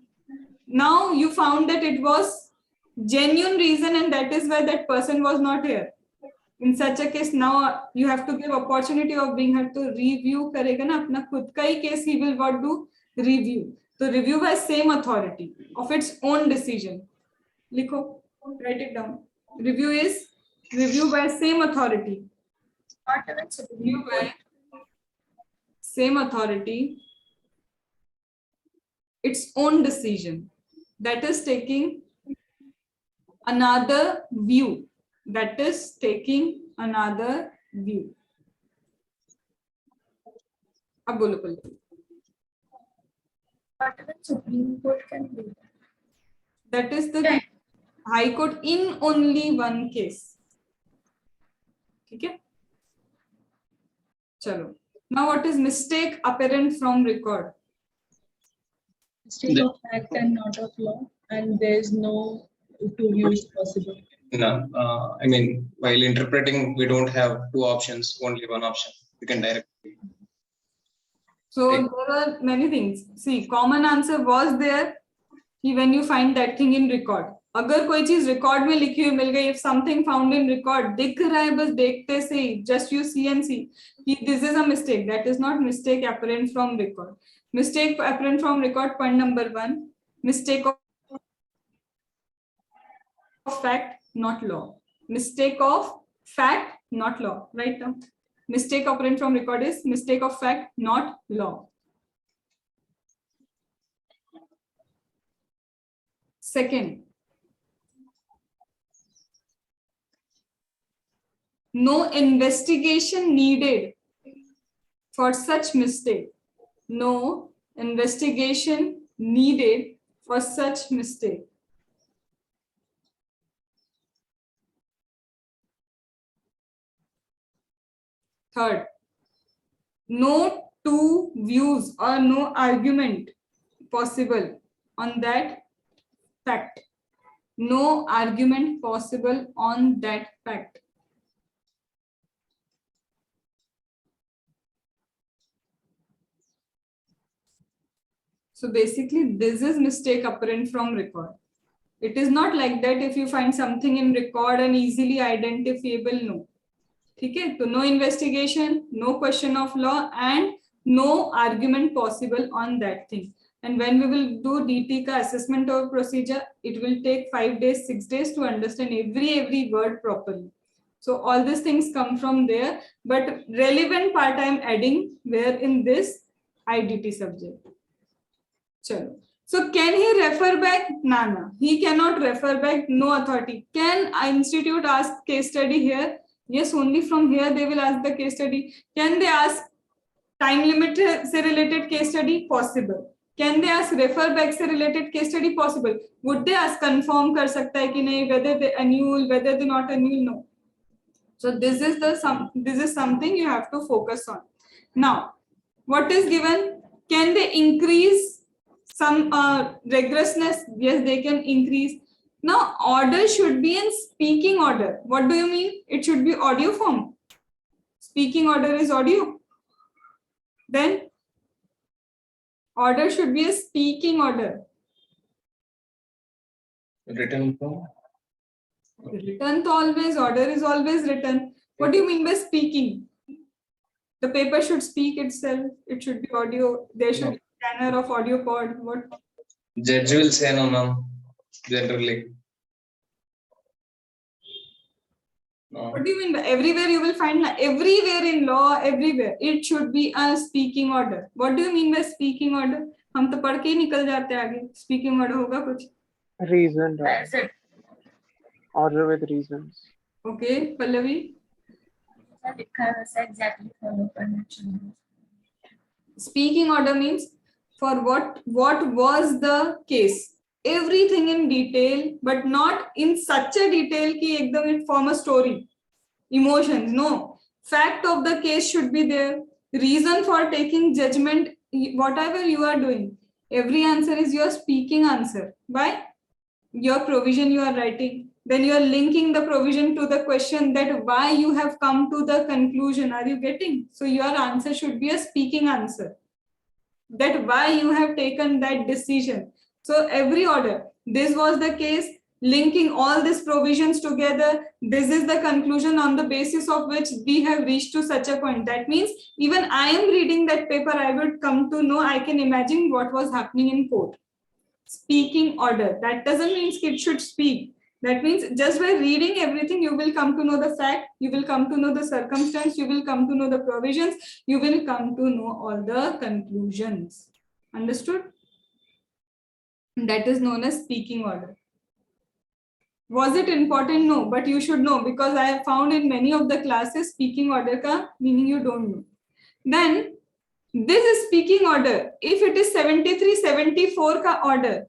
Now you found that it was genuine reason and that is why that person was not here. In such a case, now you have to give opportunity of being heard to review karega na apna khud ka hi case, he will what do? Review. So review by same authority of its own decision. Likho, write it down. Review is review by same authority. Review by same authority, its own decision. That is taking another view. That is taking another view. Ab bolo pal. Supreme Court can do That is the High Court in only one case. Okay. Chalo. Now what is mistake apparent from record? Mistake of fact and not of law, and there is no two views possible. No, I mean, while interpreting, we don't have two options, only one option. We can directly. So there are many things. See, common answer was there when you find that thing in record. अगर कोई चीज record में लिखी हुई मिल गई, if something found in record दिख रहा है बस देखते से ही, just you see and see, this is a mistake. That is not mistake apparent from record. Mistake apparent from record, point number 1. Mistake of fact, not law. Mistake of fact, not law. Right now, mistake apparent from record is mistake of fact, not law. Second, no investigation needed for such mistake. No investigation needed for such mistake. Third, no two views or no argument possible on that fact. No argument possible on that fact. So basically, this is mistake apparent from record. It is not like that if you find something in record and easily identifiable, no. Okay, so no investigation, no question of law, and no argument possible on that thing. And when we will do DT ka assessment or procedure, it will take 5 days, 6 days to understand every word properly. So all these things come from there, but relevant part I am adding where in this IDT subject. Chalo. So can he refer back? Nana, he cannot refer back, no authority. Can an institute ask case study here? Yes, only from here they will ask the case study. Can they ask time limit se related case study? Possible. Can they ask refer back se related case study? Possible. Would they ask confirm kar sakta hai ki nahi, whether they annul, whether they not annul? No. So this is something you have to focus on. Now, what is given? Can they increase some regressness? Yes, they can increase. Now, order should be in speaking order. What do you mean? It should be audio form. Speaking order is audio. Then, order should be a speaking order. Written form. Written to always, order is always written. What do you mean by speaking? The paper should speak itself. It should be audio. There should be a scanner of audio pod. What? Judge will say no, ma'am. Generally. No. What do you mean by everywhere you will find everywhere in law, everywhere it should be a speaking order. What do you mean by speaking order? हम तो पढ़ के ही निकल जाते हैं आगे. Speaking order होगा कुछ? Reason. Order with reasons. Okay, Pallavi. Exactly follow करना चाहिए. Speaking order means for what was the case. Everything in detail, but not in such a detail कि एकदम it form a story. Emotions, no. Fact of the case should be there. Reason for taking judgment, whatever you are doing. Every answer is your speaking answer. By your provision you are writing. Then you are linking the provision to the question that why you have come to the conclusion. Are you getting? So your answer should be a speaking answer. That why you have taken that decision. So every order, this was the case, linking all these provisions together. This is the conclusion on the basis of which we have reached to such a point. That means even I am reading that paper, I would come to know, I can imagine what was happening in court. Speaking order. That doesn't mean it should speak. That means just by reading everything, you will come to know the fact, you will come to know the circumstance, you will come to know the provisions, you will come to know all the conclusions. Understood? That is known as speaking order. Was it important? No, but you should know because I have found in many of the classes speaking order ka meaning you don't know. Then this is speaking order. If it is 73-74 ka order,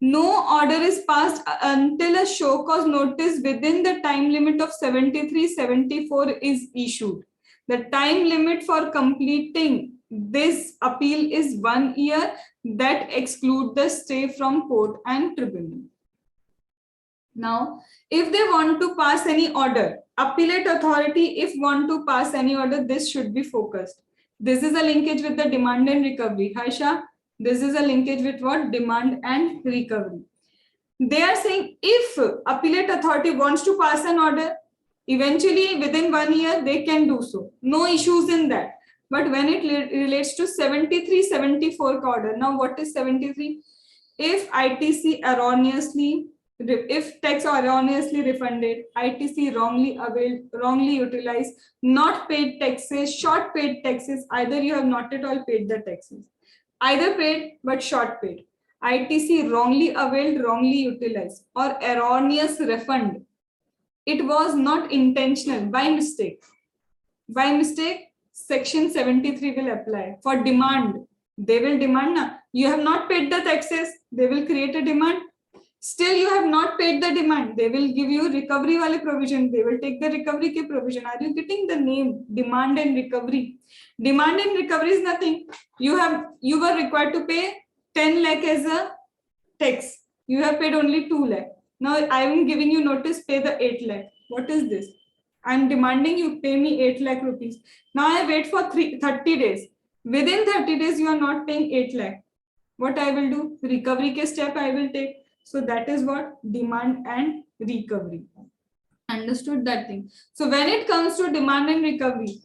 no order is passed until a show cause notice within the time limit of 73-74 is issued. The time limit for completing this appeal is 1 year. That exclude the stay from court and tribunal. Now, if they want to pass any order, appellate authority, if want to pass any order, this should be focused. This is a linkage with the demand and recovery. Haisha, this is a linkage with what? Demand and recovery. They are saying if appellate authority wants to pass an order, eventually within 1 year, they can do so. No issues in that. But when it relates to 73-74 order, now what is 73? If ITC erroneously, if tax are erroneously refunded, ITC wrongly availed, wrongly utilized, not paid taxes, short paid taxes, either you have not at all paid the taxes, either paid but short paid, ITC wrongly availed, wrongly utilized, or erroneous refund. It was not intentional, by mistake. By mistake, Section 73 will apply. For demand, they will demand. You have not paid the taxes, they will create a demand. Still you have not paid the demand, they will give you recovery wale provision, they will take the recovery ke provision. Are you getting the name? Demand and recovery. Demand and recovery is nothing. You were required to pay 10 lakh as a tax, you have paid only 2 lakh. Now I am giving you notice, pay the 8 lakh. What is this? I am demanding you pay me 8 lakh rupees. Now I wait for 30 days. Within 30 days you are not paying 8 lakh. What I will do? Recovery ke step I will take. So that is what demand and recovery. Understood that thing? So when it comes to demand and recovery,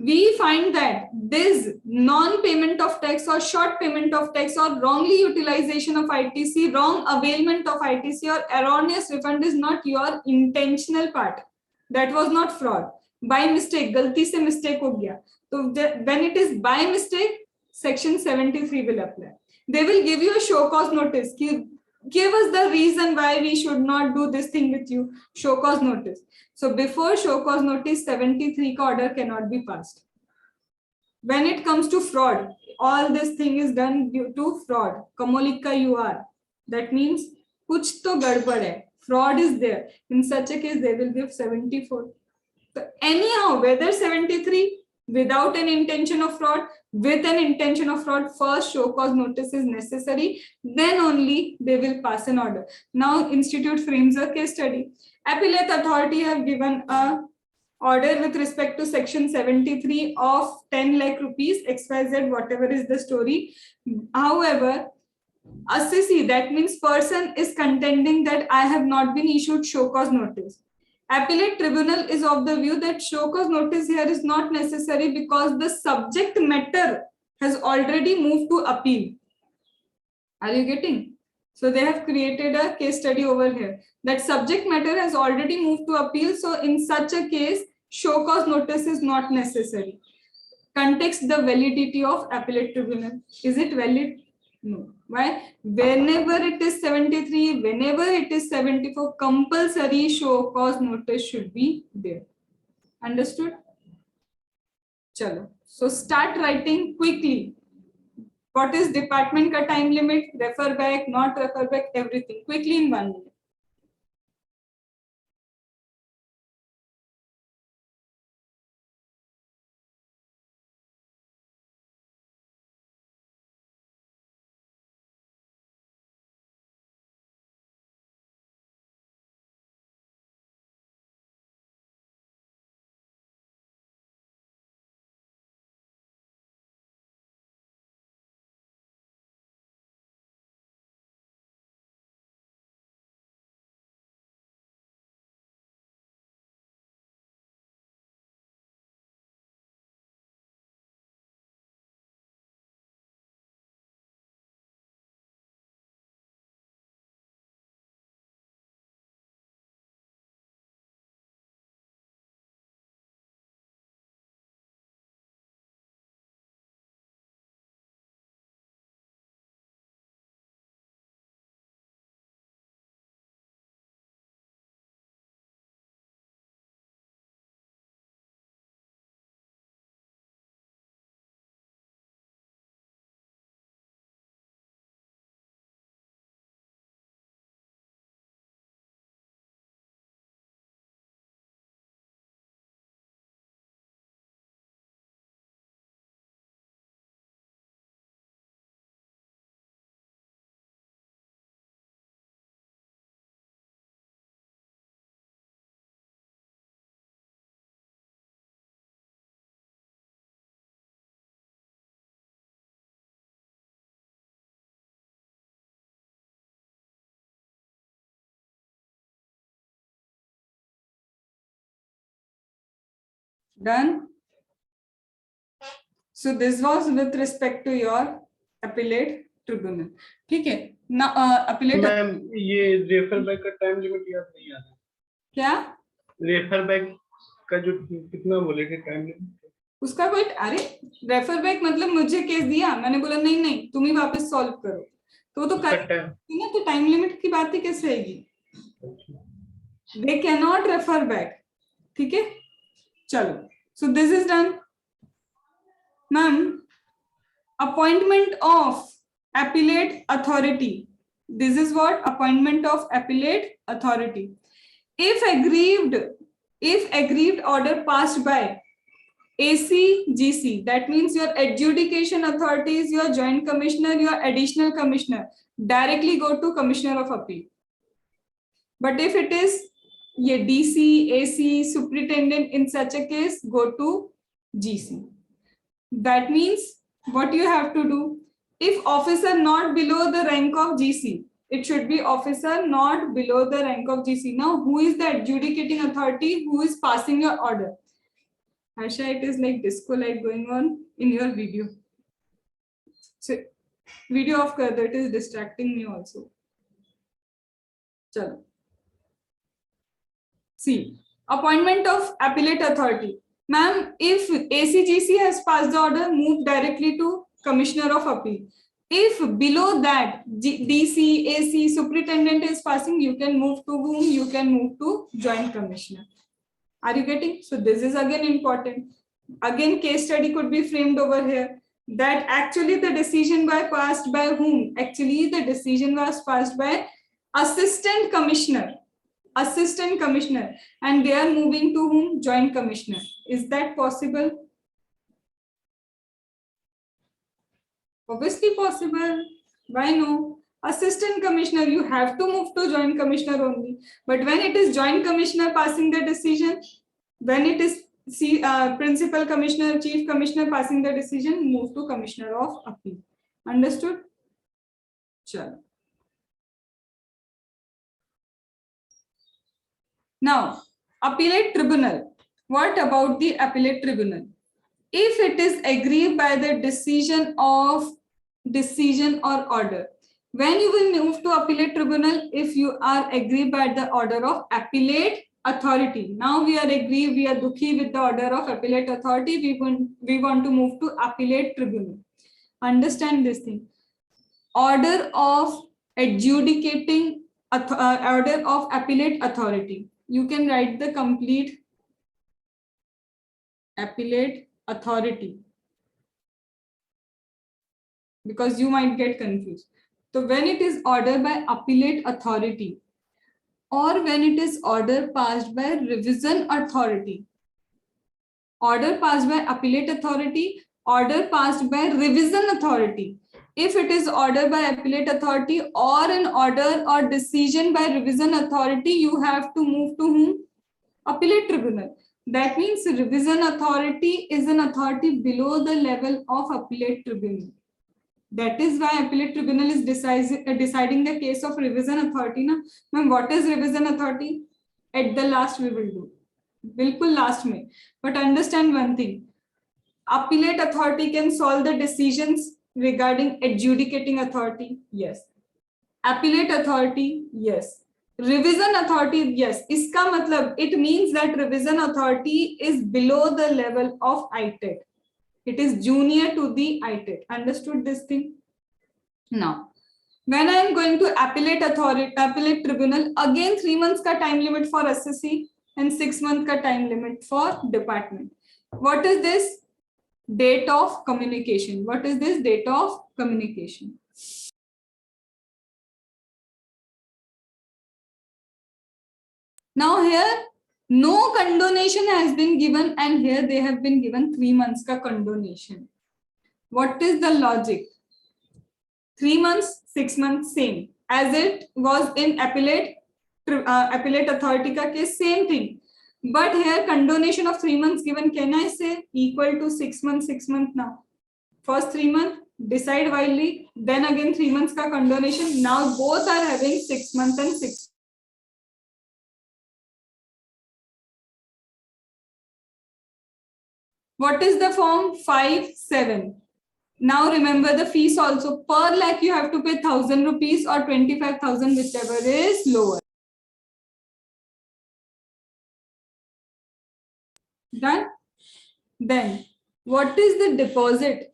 we find that this non-payment of tax or short payment of tax or wrongly utilization of ITC, wrong availment of ITC or erroneous refund is not your intentional part. That was not fraud. By mistake, galti se mistake ho gaya. So when it is by mistake, section 73 will apply. They will give you a show cause notice. Give us the reason why we should not do this thing with you. Show cause notice. So before show cause notice, 73 ka order cannot be passed. When it comes to fraud, all this thing is done due to fraud. Kamolika you are. That means kuch to gadbad hai. Fraud is there. In such a case, they will give 74. So anyhow, whether 73 without an intention of fraud, with an intention of fraud, first show cause notice is necessary, then only they will pass an order. Now institute frames a case study. Appellate authority have given a order with respect to section 73 of 10 lakh rupees, XYZ, whatever is the story. However, assessee, that means person, is contending that I have not been issued show cause notice. Appellate tribunal is of the view that show cause notice here is not necessary because the subject matter has already moved to appeal. Are you getting? So they have created a case study over here that subject matter has already moved to appeal. So in such a case, show cause notice is not necessary. Context, the validity of appellate tribunal. Is it valid? No. Why? Whenever it is 73, whenever it is 74, compulsory show cause notice should be there. Understood? Chalo. So start writing quickly. What is department ka time limit? Refer back, not refer back, everything. Quickly in 1 minute. Done? So this was with respect to your appellate tribunal. ठीक है? Now appellate. Ma'am ये refer back का time limit याद नहीं आता. क्या? Refer back का जो कितना बोले थे टाइम लिमिट? उसका कोई, अरे रेफर बैक मतलब मुझे केस दिया, मैंने बोला नहीं नहीं तुम ही वापस सॉल्व करो, तो कर ना, तो टाइम लिमिट की बात ही कैसे आएगी? They cannot refer back. ठीक है? चलो. So this is done. Ma'am, appointment of appellate authority. This is what appointment of appellate authority. If aggrieved order passed by ACGC, that means your adjudication authorities, your joint commissioner, your additional commissioner, directly go to commissioner of appeal. But if it is DC, AC, superintendent, in such a case, go to GC. That means what you have to do, if officer not below the rank of GC, it should be officer not below the rank of GC. Now, who is the adjudicating authority? Who is passing your order? Harsha, it is like disco light going on in your video. So, video off kar do, it is distracting me also. Chalo. See, appointment of appellate authority. Ma'am, if ACGC has passed the order, move directly to Commissioner of Appeal. If below that DC, AC, superintendent is passing, you can move to whom? You can move to Joint Commissioner. Are you getting? So this is again important. Again, case study could be framed over here. That actually the decision was passed by whom? Actually, the decision was passed by Assistant Commissioner. Assistant Commissioner, and they are moving to whom? Joint Commissioner. Is that possible? Obviously possible. Why no? Assistant Commissioner, you have to move to Joint Commissioner only. But when it is Joint Commissioner passing the decision, when it is Principal Commissioner, Chief Commissioner passing the decision, move to Commissioner of Appeal. Understood? Sure. Now, appellate tribunal. What about the appellate tribunal? If it is agreed by the decision or order, when you will move to appellate tribunal, if you are agreed by the order of appellate authority. Now we are agreed, we are dukhi with the order of appellate authority. We want to move to appellate tribunal. Understand this thing. Order of adjudicating order of appellate authority. You can write the complete appellate authority because you might get confused. So when it is ordered by appellate authority or when it is order passed by revision authority, order passed by appellate authority, order passed by revision authority. If it is ordered by appellate authority or an order or decision by revision authority, you have to move to whom? Appellate tribunal. That means revision authority is an authority below the level of appellate tribunal. That is why appellate tribunal is deciding the case of revision authority. Ma'am, what is revision authority? At the last we will do. Bilkul last mein. But understand one thing. Appellate authority can solve the decisions regarding adjudicating authority. Yes. Appellate authority. Yes. Revision authority. Yes. Iska matlab, it means that revision authority is below the level of ITET. It is junior to the ITET. Understood this thing? Now, when I am going to appellate authority, appellate tribunal, again 3 months ka time limit for SSC and 6 months ka time limit for department. What is this? Date of communication. What is this? Date of communication. Now here, no condonation has been given and here they have been given 3 months ka condonation. What is the logic? 3 months, 6 months, same. As it was in appellate authority ka case, same thing. But here condonation of 3 months given, can I say equal to 6 months now? First 3 months, decide wildly, then again 3 months ka condonation. Now both are having 6 months and 6. What is the form? 5-7. Now remember the fees also. Per lakh you have to pay 1,000 rupees or 25,000, whichever is lower. Done? Then what is the deposit?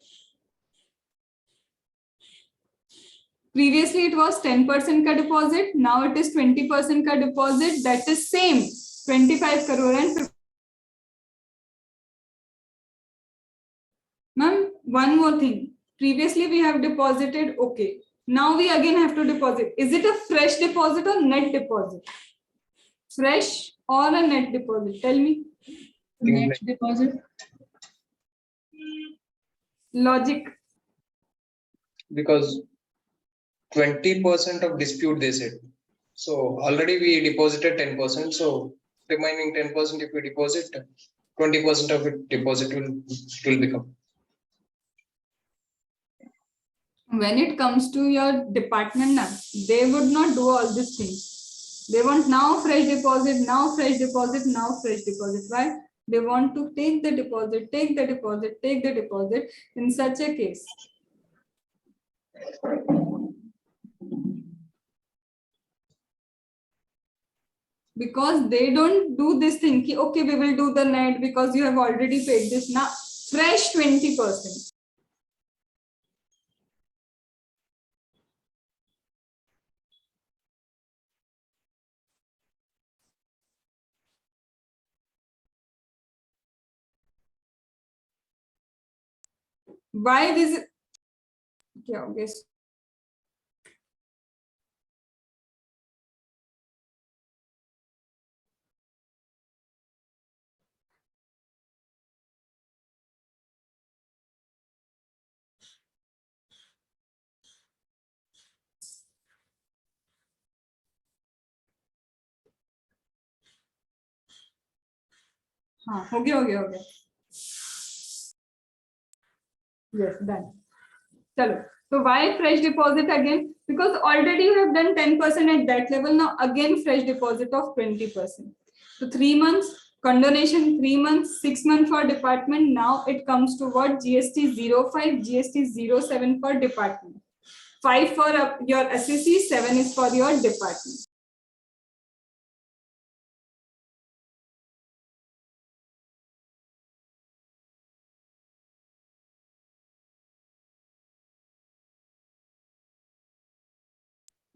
Previously it was 10% ka deposit. Now it is 20% ka deposit. That is same. 25 crore and Ma'am, one more thing. Previously we have deposited, okay, Now we again have to deposit. Is it a fresh deposit or net deposit? Fresh or a net deposit? Tell me. Net deposit. Logic. Because 20% of dispute they said. So already we deposited 10%. So remaining 10% if we deposit, 20% of it deposit will become. When it comes to your department now, they would not do all these things. They want now fresh deposit, now fresh deposit, now fresh deposit. Why? They want to take the deposit, take the deposit, take the deposit in such a case. Because they don't do this thing, ki, okay, we will do the net because you have already paid this. Now, fresh 20%. Why this? Okay, okay. हाँ हो गया yes done चलो so why fresh deposit again because already you have done 10% at that level now again fresh deposit of 20% so 3 months condonation 3 months 6 months for department now it comes to what GST 05 GST 07 for department 5 for your assessee 7 is for your department.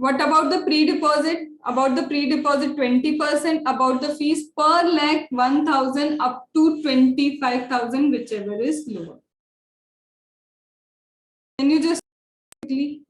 What about the pre-deposit? About the pre-deposit 20%, about the fees per lakh 1,000 up to 25,000, whichever is lower. Can you just quickly?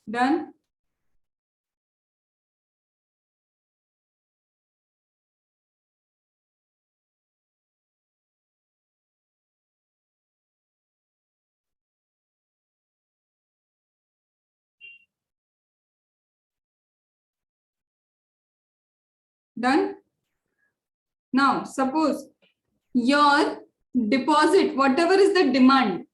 Done? Done? Now, suppose your deposit, whatever is the demand,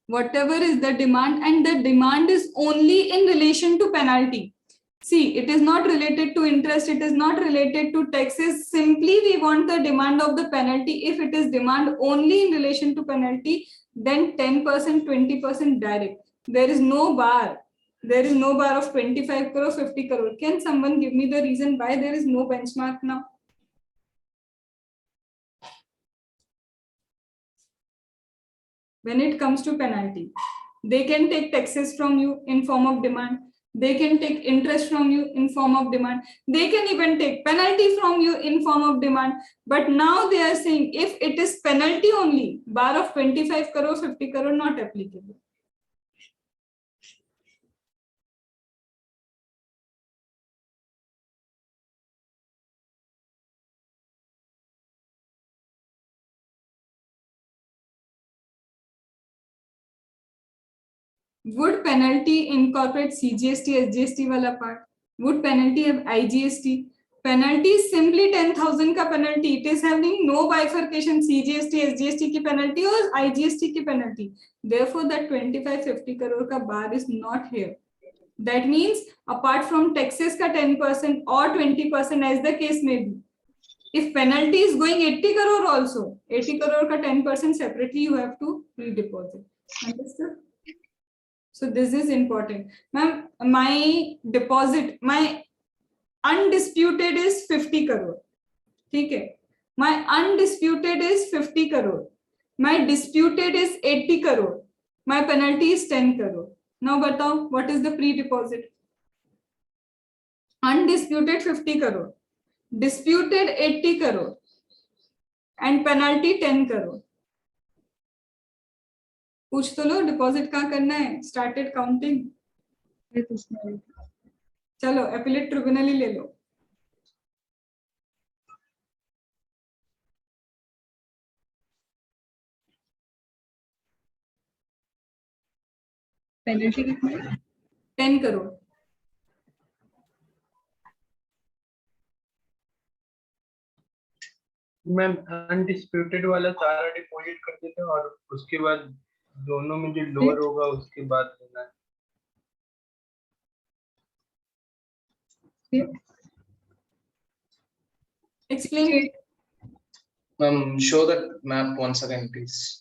and the demand is only in relation to penalty. See, it is not related to interest, it is not related to taxes. Simply, we want the demand of the penalty. If it is demand only in relation to penalty, then 10%, 20% direct. There is no bar. There is no bar of 25 crore, 50 crore. Can someone give me the reason why there is no benchmark now? When it comes to penalty, they can take taxes from you in form of demand. They can take interest from you in form of demand. They can even take penalty from you in form of demand. But now they are saying if it is penalty only, bar of 25 crore, 50 crore not applicable. Would penalty incorporate CGST, SGST वाला part? Would penalty have IGST? Penalty is simply 10,000 का penalty. It is having no bifurcation CGST, SGST की penalty or IGST की penalty. Therefore, that 25-50 crore का bar is not here. That means apart from taxes का 10% or 20% as the case may be, if penalty is going 80 crore also, 80 crore का 10% separately you have to redeposit. Understood? So this is important. Ma'am, my deposit, my undisputed is 50 crore. ठीक है? My undisputed is 50 crore. My disputed is 80 crore. My penalty is 10 crore. Now बताओ, what is the pre-deposit? Undisputed 50 crore. Disputed 80 crore. And penalty 10 crore. पूछ तो लो deposit कहाँ करना है. Started counting. चलो appellate tribunal ही ले लो. पेनल्टी कितना है? 10 crore. मैम अनडिस्प्यूटेड वाला सारा डिपॉजिट कर देते हैं और उसके बाद दोनों में जो लोअर होगा उसके बाद देना है. Explain. Show that map once again, please.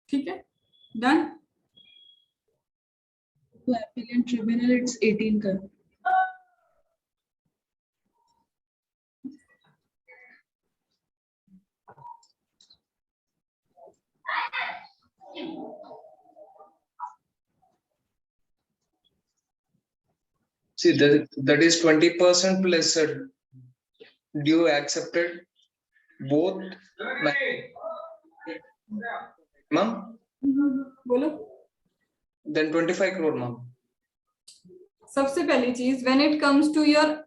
ठीक है, डन. तो appellant tribunal it's 18 crore. See, that is 20% plus due accepted both. Ma'am, बोलो. then 25 crore, ma'am. सबसे पहली चीज, when it comes to your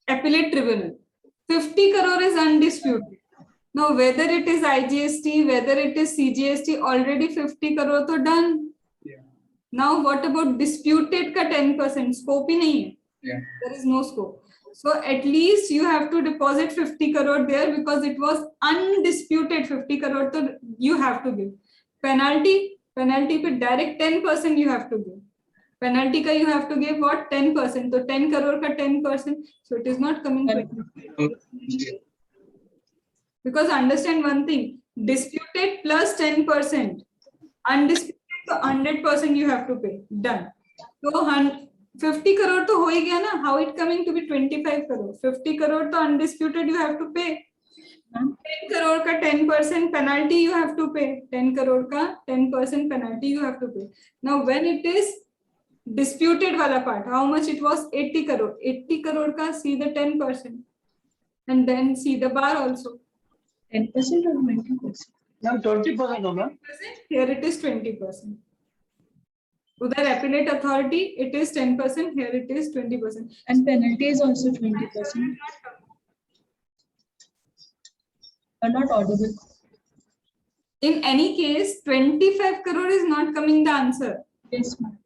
appellate tribunal, 50 crore is undisputed. Now whether it is IGST, whether it is CGST, already 50 crore तो done. Yeah. Now what about disputed का 10%? Scope ही नहीं है. Yeah. There is no scope. So at least you have to deposit 50 crore there because it was undisputed. 50 crore तो you have to give. Penalty पे direct 10% you have to give. Penalty का you have to give what? 10%. तो 10 crore का 10%. So it is not coming 20. Because understand one thing, disputed plus 10%, undisputed so 100% you have to pay. Done. So 50 crore तो हो ही गया ना. How it coming to be 25 crore? 50 crore तो undisputed you have to pay. 10 crore का 10% penalty you have to pay. 10 crore का 10% penalty you have to pay. Now when it is disputed वाला part, how much it was? 80 crore. 80 crore का see the 10%. And then see the bar also. 10% or 20%? Now 20%, no, ma'am. Here it is 20%. Udhar appellate authority, it is 10%. Here it is 20%. And penalty is also 20%. Are not audible. In any case, 25 crore is not coming the answer. Yes, ma'am.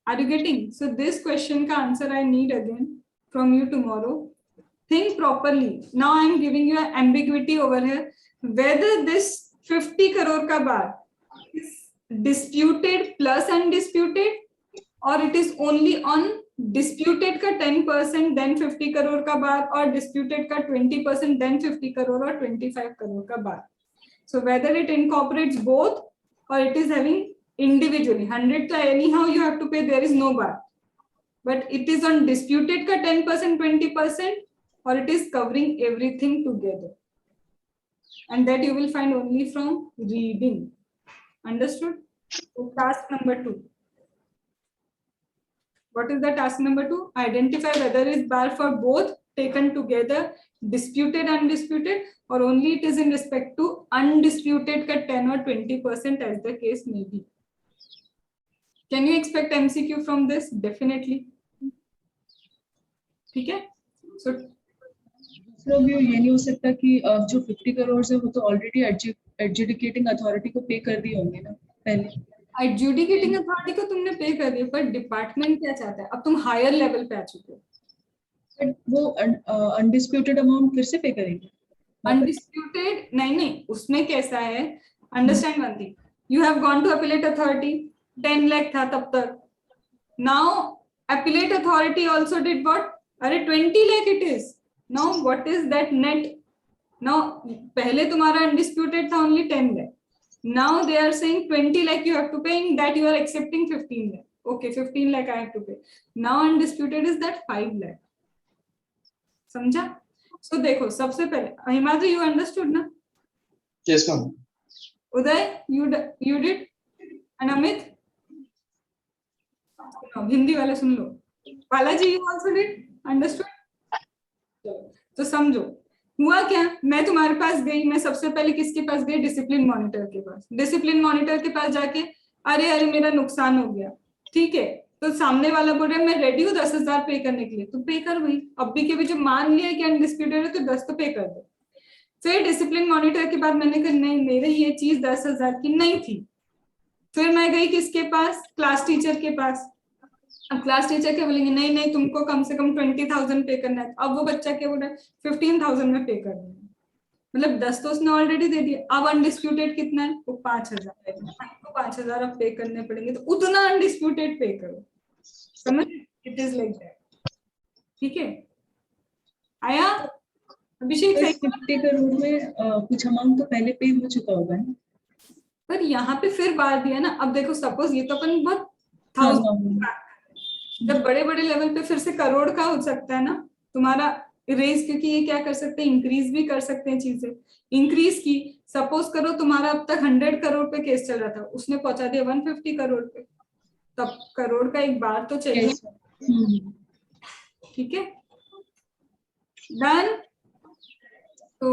Are you getting? So this question ka answer I need again from you tomorrow. Think properly. Now I am giving you an ambiguity over here. Whether this 50 crore ka bar is disputed plus undisputed or it is only on disputed ka 10% then 50 crore ka bar or disputed ka 20% then 50 crore or 25 crore ka bar. So whether it incorporates both or it is having individually 100 ka anyhow you have to pay, there is no bar. But it is on disputed ka 10%, 20% or it is covering everything together. And that you will find only from reading. Understood? Task number 2. What is the task number 2? Identify whether is bar for both taken together, disputed, undisputed, or only it is in respect to undisputed का 10 or 20% as the case may be. Can you expect MCQ from this? Definitely. ठीक है? So मतलब ये नहीं हो सकता कि जो 50 करोड़ है वो तो ऑलरेडी एडजुडिकेटिंग अथॉरिटी को पे कर दिए होंगे ना पहले. एडजुडिकेटिंग अथॉरिटी को तुमने पे कर दिया, पर डिपार्टमेंट क्या चाहता है? अब तुम हायर लेवल पे आ चुके हो. बट वो अनडिस्प्यूटेड अमाउंट फिर से पे करेंगे. अनडिस्प्यूटेड नहीं, उसमें कैसा है? Understand one thing, you have gone to appellate authority, 10 lakh था तब तक. Now appellate authority also did what? अरे 20 lakh it is. Now what is that net? Now पहले तुम्हारा अनडिस्प्यूटेड था only 10 lakh. Now they are saying 20 lakh you have to pay, in that you are accepting 15 lakh. Okay, 15 lakh I have to pay. Now undisputed is that 5 lakh. समझा? So देखो, सबसे पहले Himadri, you understood ना? Yes, ma'am. Uday, you did, and Amit? No, Hindi वाले सुन लो. Balaji, you also did, understood? तो समझो हुआ क्या. मैं तुम्हारे पास गई, मैं सबसे पहले किसके पास गई? डिसिप्लिन मॉनिटर के पास. डिसिप्लिन मॉनिटर के पास जाके अरे मेरा नुकसान हो गया. ठीक है, तो सामने वाला बोल रहा है मैं रेडी हूँ 10,000 पे करने के लिए, तो पे कर भाई. अभी के भी जो मान लिया कि अनडिस्प्यूटेड है तो 10 तो पे कर दो. फिर डिसिप्लिन मॉनिटर के बाद मैंने कहा नहीं, मेरे ये चीज 10,000 की नहीं थी. फिर मैं गई किसके पास? क्लास टीचर के पास. अब क्लास टीचर क्या बोलेंगे? नहीं तुमको कम से कम 20,000 पे करना है. अब वो बच्चा क्या बोल रहा है? 15,000 में पे कर देना. मतलब 10 तो उसने ऑलरेडी दे दिया. अब अनडिस्प्यूटेड कितना है? वो 5,000 है. तो 5,000 अब पे करने पड़ेंगे, तो उतना अनडिस्प्यूटेड पे करो. समझ? It is like that. ठीक है, आया अभिषेक? 50 करोड़ में कुछ अमाउंट तो पहले पे हो चुका होगा ना. पर यहाँ पे फिर बार दिया ना. अब देखो सपोज ये तो अपन बहुत हाँ, 1000, जब बड़े बड़े लेवल पे फिर से करोड़ का हो सकता है ना तुम्हारा रेज, क्योंकि ये क्या कर सकते हैं? इंक्रीज भी कर सकते हैं चीजें. इंक्रीज की सपोज करो तुम्हारा अब तक 100 करोड़ पे केस चल रहा था, उसने पहुंचा दिया 150 करोड़ पे, तब करोड़ का एक बार तो चाहिए. ठीक है, डन. तो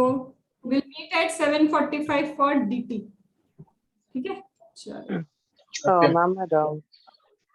will meet at 7:45 for DT. ठीक है, चलो. मैम,